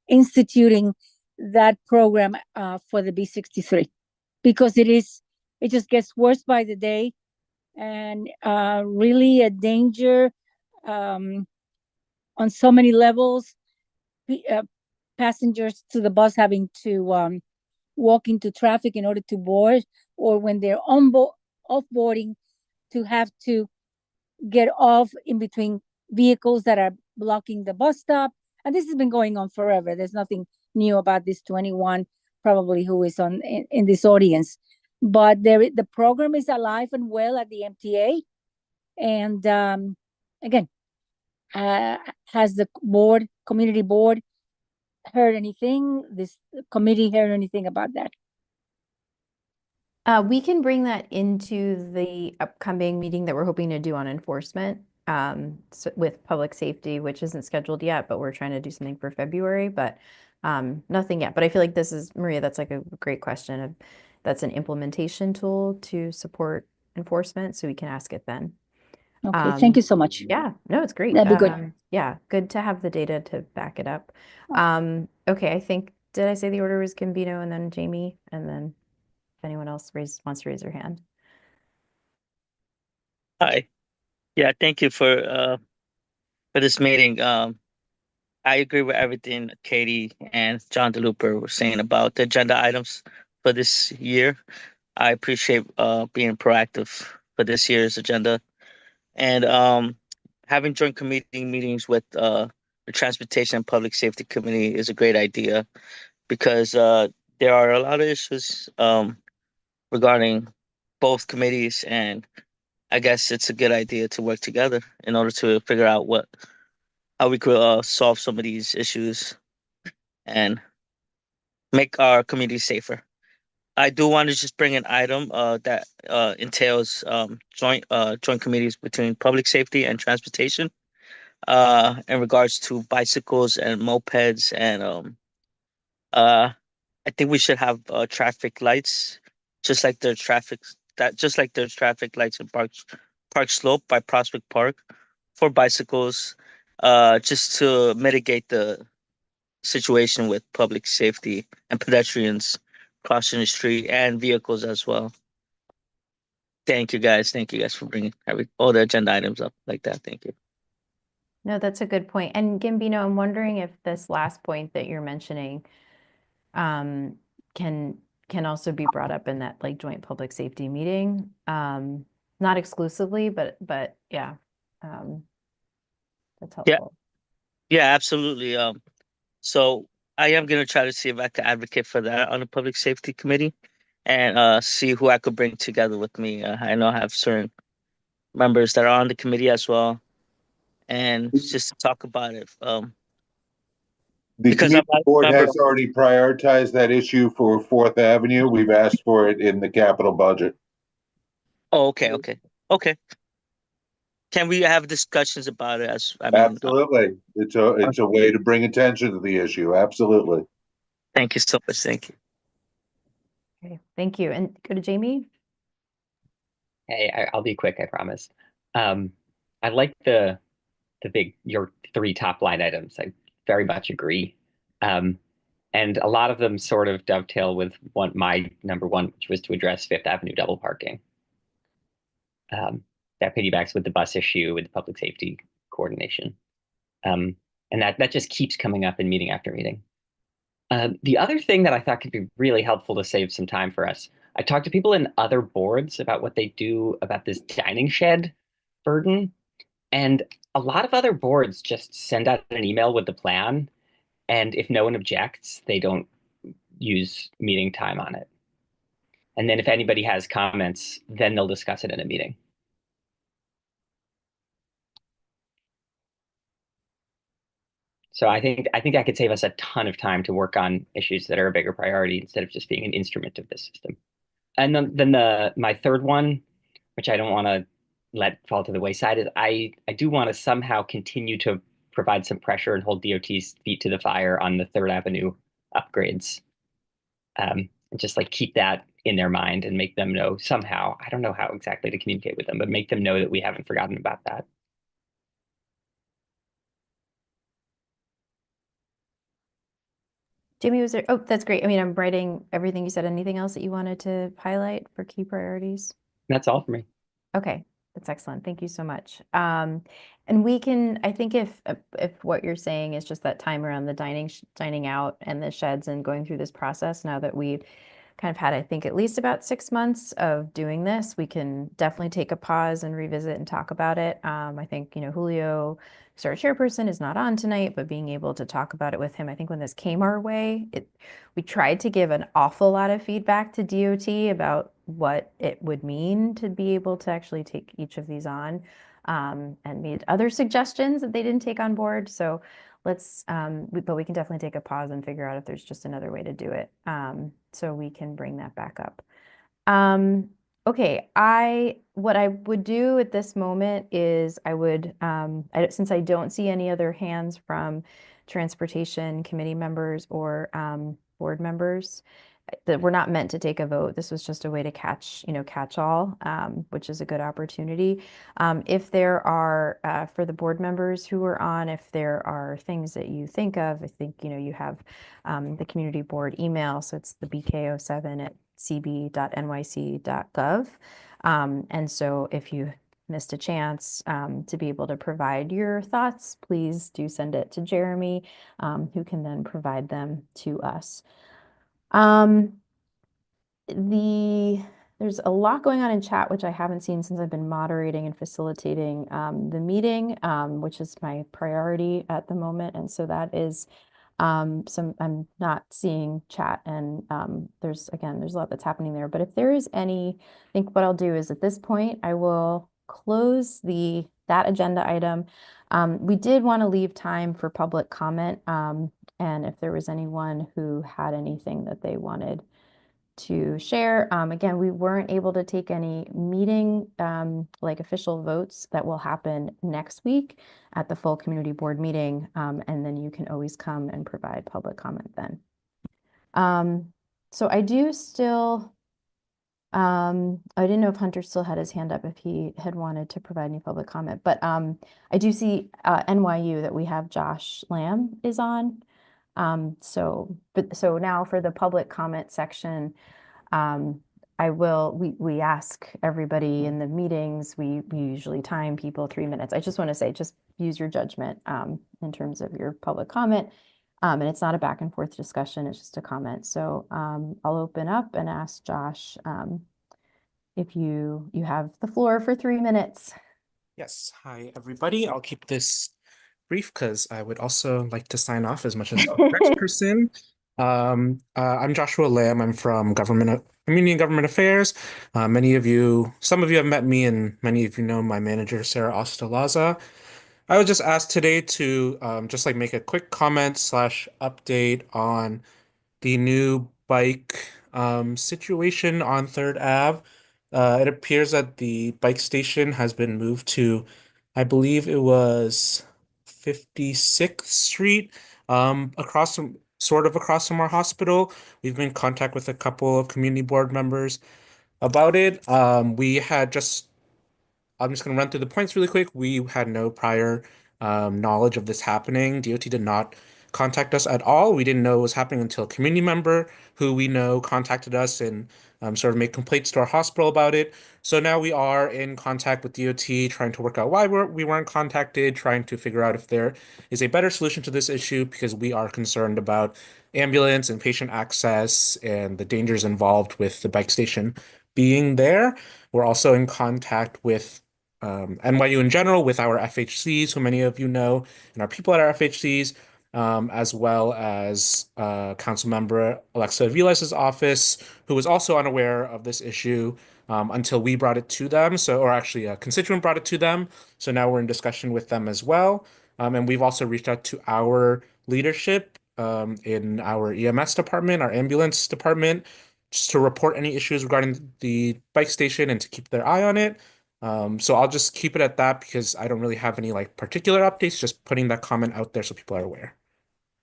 instituting that program for the B63? Because it just gets worse by the day, and really a danger on so many levels. Passengers to the bus having to walk into traffic in order to board, or when they're offboarding, to have to get off in between vehicles that are blocking the bus stop. And this has been going on forever. There's nothing new about this to anyone probably who is in this audience. But the program is alive and well at the MTA. And again, has the community board heard anything? This committee heard anything about that? We can bring that into the upcoming meeting that we're hoping to do on enforcement with public safety, which isn't scheduled yet, but we're trying to do something for February, but nothing yet. But I feel like this is, Maria, that's like a great question. That's an implementation tool to support enforcement, so we can ask it then. Okay, thank you so much. Yeah, no, it's great. That'd be good. Yeah, good to have the data to back it up. Okay, I think, did I say the order was Gambino and then Jamie, and then if anyone else wants to raise their hand? Hi. Yeah, thank you for this meeting. I agree with everything Katie and John DeLuper were saying about the agenda items for this year. I appreciate being proactive for this year's agenda. And having joint committee meetings with the Transportation and Public Safety Committee is a great idea, because there are a lot of issues regarding both committees, and I guess it's a good idea to work together in order to figure out how we could solve some of these issues and make our community safer. I do want to just bring an item that entails joint committees between public safety and transportation in regards to bicycles and mopeds, and I think we should have traffic lights, just like there's traffic lights in Park Slope by Prospect Park for bicycles, just to mitigate the situation with public safety and pedestrians crossing the street and vehicles as well. Thank you guys. Thank you guys for bringing all the agenda items up like that. Thank you. No, that's a good point. And Gambino, I'm wondering if this last point that you're mentioning can also be brought up in that like joint public safety meeting. Not exclusively, but yeah. That's helpful. Yeah, absolutely. So I am gonna try to see if I can advocate for that on the public safety committee, and see who I could bring together with me. I know I have certain members that are on the committee as well, and just to talk about it. The Because I'm committee not a board member. has already prioritized that issue for Fourth Avenue. We've asked for it in the capital budget. Oh, okay. Can we have discussions about it? Absolutely. It's a way to bring attention to the issue. Absolutely. Thank you so much. Thank you. Okay, thank you. And go to Jamie. Hey, I'll be quick, I promise. I like your 3 top line items. I very much agree. And a lot of them sort of dovetail with my number one, which was to address Fifth Avenue double parking. That piggybacks with the bus issue, with the public safety coordination. And that just keeps coming up in meeting after meeting. The other thing that I thought could be really helpful to save some time for us, I talked to people in other boards about what they do about this dining shed burden. And a lot of other boards just send out an email with the plan. And if no one objects, they don't use meeting time on it. And then if anybody has comments, then they'll discuss it in a meeting. So I think that could save us a ton of time to work on issues that are a bigger priority instead of just being an instrument of this system. And then my third one, which I don't want to let fall to the wayside, is I do want to somehow continue to provide some pressure and hold DOT's feet to the fire on the Third Avenue upgrades. and just like keep that in their mind and make them know somehow. I don't know how exactly to communicate with them, but make them know that we haven't forgotten about that. Jamie, was there, oh, that's great. I mean, I'm writing everything you said. Anything else that you wanted to highlight for key priorities? That's all for me. Okay, that's excellent. Thank you so much. And we can, I think if what you're saying is just that time around the dining out and the sheds and going through this process, now that we've kind of had, I think, at least about 6 months of doing this, we can definitely take a pause and revisit and talk about it. I think, Julio, who's our chairperson, is not on tonight, but being able to talk about it with him, I think when this came our way, we tried to give an awful lot of feedback to DOT about what it would mean to be able to actually take each of these on, and made other suggestions that they didn't take on board. So let's, but we can definitely take a pause and figure out if there's just another way to do it. So we can bring that back up. Okay, what I would do at this moment is I would, since I don't see any other hands from transportation committee members or board members, that we're not meant to take a vote. This was just a way to catch all, which is a good opportunity. If there are, for the board members who are on, if there are things that you think of, I think, you have the community board email. So it's the bko7@cb.nyc.gov. And so if you missed a chance to be able to provide your thoughts, please do send it to Jeremy, who can then provide them to us. There's a lot going on in chat, which I haven't seen since I've been moderating and facilitating the meeting, which is my priority at the moment. And so that is I'm not seeing chat, and there's a lot that's happening there. But if there is any, I think what I'll do is at this point, I will close that agenda item. We did want to leave time for public comment. And if there was anyone who had anything that they wanted to share. Again, we weren't able to take any meeting, like official votes that will happen next week at the full community board meeting. And then you can always come and provide public comment then. So I do still, I didn't know if Hunter still had his hand up if he had wanted to provide any public comment, but I do see NYU that we have Josh Lamb is on. So now for the public comment section, we ask everybody in the meetings, we usually time people 3 minutes. I just want to say, just use your judgment in terms of your public comment. And it's not a back and forth discussion, it's just a comment. So I'll open up and ask Josh if you have the floor for 3 minutes. Yes. Hi, everybody. I'll keep this brief because I would also like to sign off as much as the next person. I'm Joshua Lamb. I'm from Community and Government Affairs. Some of you have met me, and many of you know my manager, Sarah Ostalaza. I was just asked today to just like make a quick comment / update on the new bike situation on 3rd Ave. It appears that the bike station has been moved to, I believe it was 56th Street, across from our hospital. We've been in contact with a couple of community board members about it. I'm just going to run through the points really quick. We had no prior knowledge of this happening. DOT did not contact us at all. We didn't know it was happening until a community member who we know contacted us and sort of made complaints to our hospital about it. So now we are in contact with DOT, trying to work out why we weren't contacted, trying to figure out if there is a better solution to this issue, because we are concerned about ambulance and patient access and the dangers involved with the bike station being there. We're also in contact with NYU in general, with our FHCs, who many of you know, and our people at our FHCs, as well as Council Member Alexa Vilas's office, who was also unaware of this issue until we brought it to them. Or actually a constituent brought it to them. So now we're in discussion with them as well. And we've also reached out to our leadership in our EMS department, our ambulance department, just to report any issues regarding the bike station and to keep their eye on it. So I'll just keep it at that because I don't really have any particular updates, just putting that comment out there so people are aware.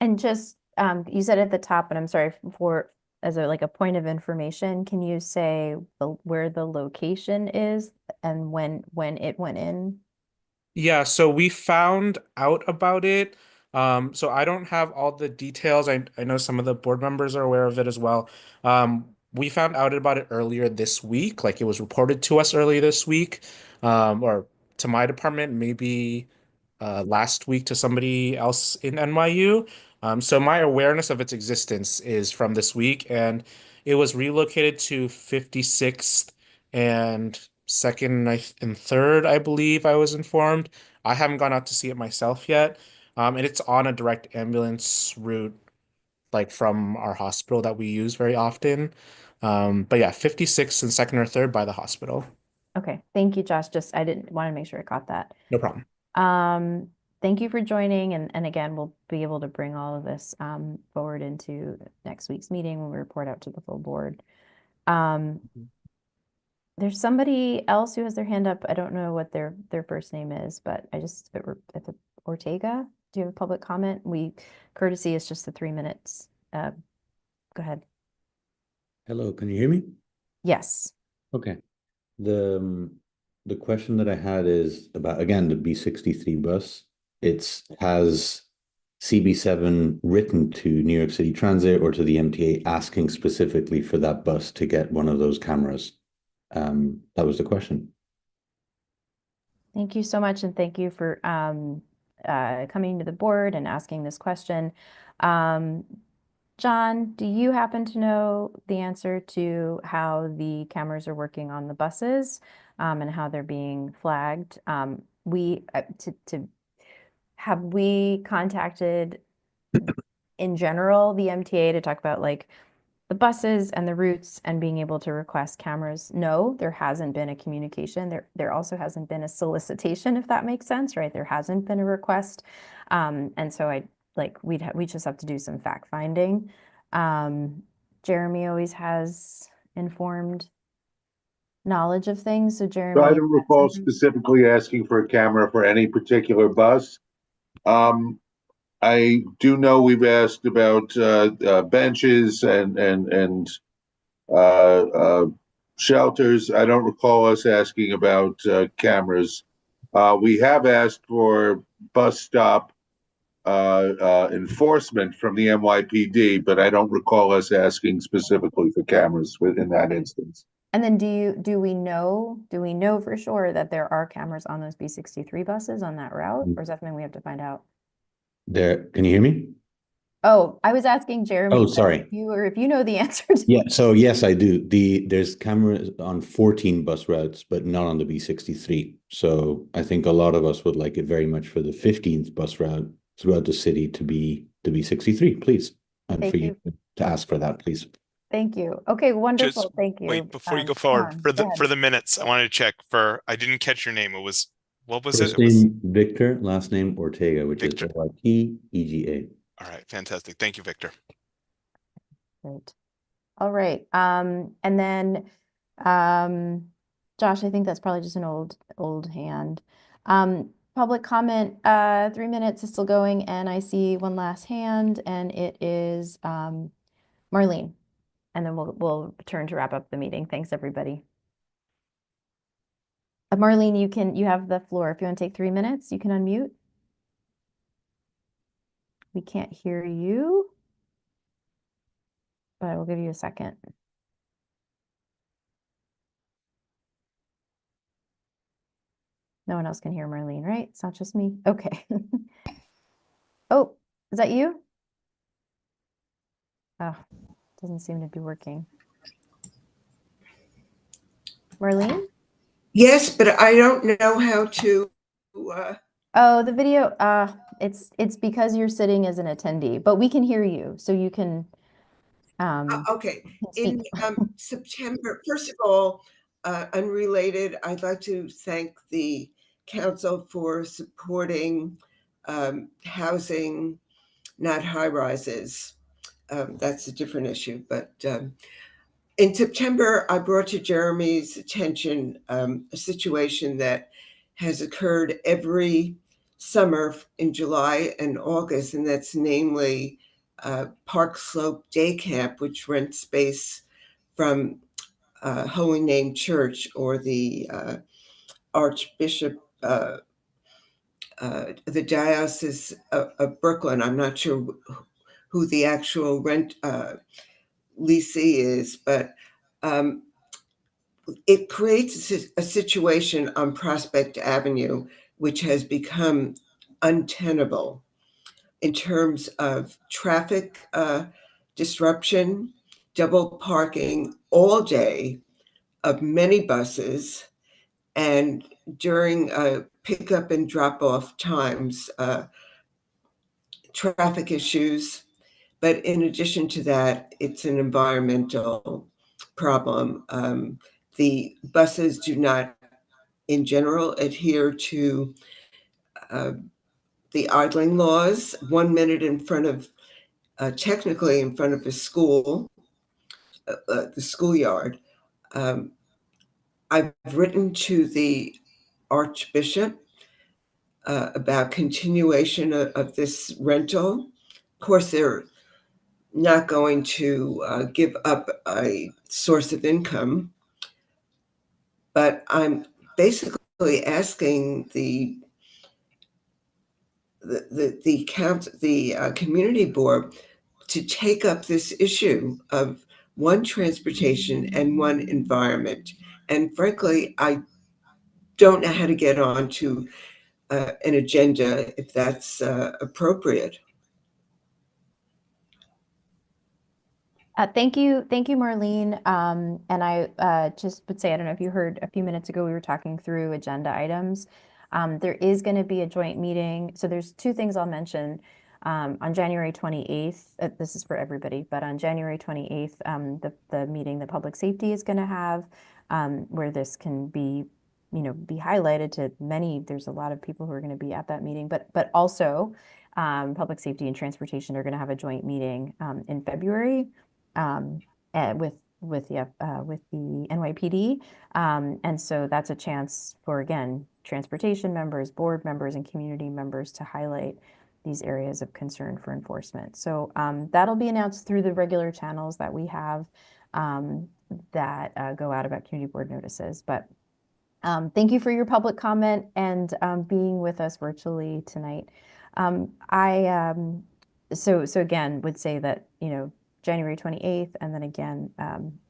And just, you said at the top, and I'm sorry for as a like a point of information, can you say where the location is and when it went in? Yeah, so we found out about it. So I don't have all the details. I know some of the board members are aware of it as well. We found out about it earlier this week, like it was reported to us earlier this week, or to my department, maybe last week to somebody else in NYU. So my awareness of its existence is from this week, and it was relocated to 56th and second and third, I believe I was informed. I haven't gone out to see it myself yet. And it's on a direct ambulance route, like from our hospital that we use very often. But yeah, 56th and second or third by the hospital. Okay, thank you, Josh. Just I didn't want to make sure I caught that. No problem. Thank you for joining, and again, we'll be able to bring all of this forward into next week's meeting when we report out to the full board. There's somebody else who has their hand up. I don't know what their first name is, but I just if it Ortega, do you have a public comment? Courtesy is just the 3 minutes. Go ahead. Hello, can you hear me? Yes. Okay. The question that I had is about, again, the B63 bus. It has CB7 written to New York City Transit or to the MTA asking specifically for that bus to get one of those cameras. That was the question. Thank you so much, and thank you for coming to the board and asking this question. John, do you happen to know the answer to how the cameras are working on the buses and how they're being flagged? Have we contacted in general the MTA to talk about like the buses and the routes and being able to request cameras? No, there hasn't been a communication. There also hasn't been a solicitation, if that makes sense, right? There hasn't been a request. And so we just have to do some fact finding. Jeremy always has informed knowledge of things. So Jeremy, So I don't recall specifically asking for a camera for any particular bus. I do know we've asked about benches and shelters. I don't recall us asking about cameras. We have asked for bus stop enforcement from the NYPD, but I don't recall us asking specifically for cameras in that instance. and then do we know for sure that there are cameras on those B63 buses on that route, or is that something we have to find out? Can you hear me? Oh, I was asking Jeremy. Oh, sorry. If you know the answer to Yeah, so yes, I do. There's cameras on 14 bus routes, but not on the B63. So I think a lot of us would like it very much for the 15th bus route throughout the city to be the B63, please. And Thank for you to ask for that, please. Thank you. Okay, wonderful. Just Thank you. wait, before you go forward, John, for go ahead. the minutes, I wanted to check I didn't catch your name. What was First it? It was name Victor, last name Ortega, which Victor. is Ortega. All right, fantastic. Thank you, Victor. Great. All right. And then Josh, I think that's probably just an old hand. Public comment, 3 minutes is still going, and I see one last hand, and it is Marlene. And then we'll turn to wrap up the meeting. Thanks, everybody. Marlene, you have the floor. If you want to take 3 minutes, you can unmute. We can't hear you, but I will give you a second. No one else can hear Marlene, right? It's not just me. Okay. Oh, is that you? Oh, doesn't seem to be working. Marlene? Yes, but I don't know how to. Oh, the video. It's because you're sitting as an attendee, but we can hear you, so you can. Okay. Speak. In September, first of all, unrelated, I'd like to thank the council for supporting housing, not high rises. That's a different issue, but in September, I brought to Jeremy's attention a situation that has occurred every summer in July and August, and that's namely Park Slope Day Camp, which rents space from Holy Name Church or the Archbishop, the Diocese of Brooklyn. I'm not sure who the actual rent leasee is, but it creates a situation on Prospect Avenue which has become untenable in terms of traffic disruption, double parking all day of many buses, and during pickup and drop off times, traffic issues. But in addition to that, it's an environmental problem. The buses do not, in general, adhere to the idling laws. 1 minute in front of, technically in front of a school, the schoolyard. I've written to the Archbishop about continuation of this rental. Of course, they're not going to give up a source of income, but I'm basically asking the community board to take up this issue of one, transportation, and one, environment. And frankly, I don't know how to get on to an agenda if that's appropriate. Thank you, Marlene. And I just would say, I don't know if you heard a few minutes ago, we were talking through agenda items. There is going to be a joint meeting. So there's two things I'll mention. On January 28th, this is for everybody, but on January 28th, the meeting that public safety is going to have, where this can be, be highlighted to many. There's a lot of people who are going to be at that meeting, but also public safety and transportation are going to have a joint meeting in February with the NYPD. And so that's a chance for, again, transportation members, board members, and community members to highlight these areas of concern for enforcement. So that'll be announced through the regular channels that we have that go out about community board notices. But thank you for your public comment and being with us virtually tonight. So again, would say that, January 28th, and then again,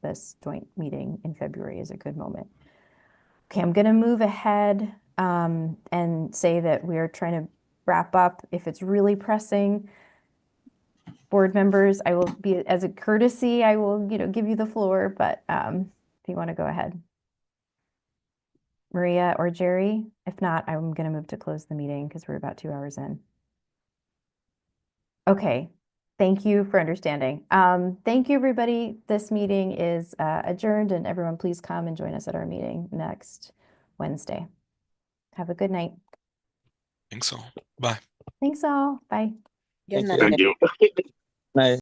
this joint meeting in February is a good moment. Okay, I'm going to move ahead and say that we are trying to wrap up. If it's really pressing, board members, I will be, as a courtesy, I will, give you the floor, but if you want to go ahead. Maria or Jerry? If not, I'm going to move to close the meeting because we're about 2 hours in. Okay. Thank you for understanding. Thank you, everybody. This meeting is adjourned, and everyone please come and join us at our meeting next Wednesday. Have a good night. Thanks all. Bye. Thanks all. Bye. Good night. Thank you. Nice.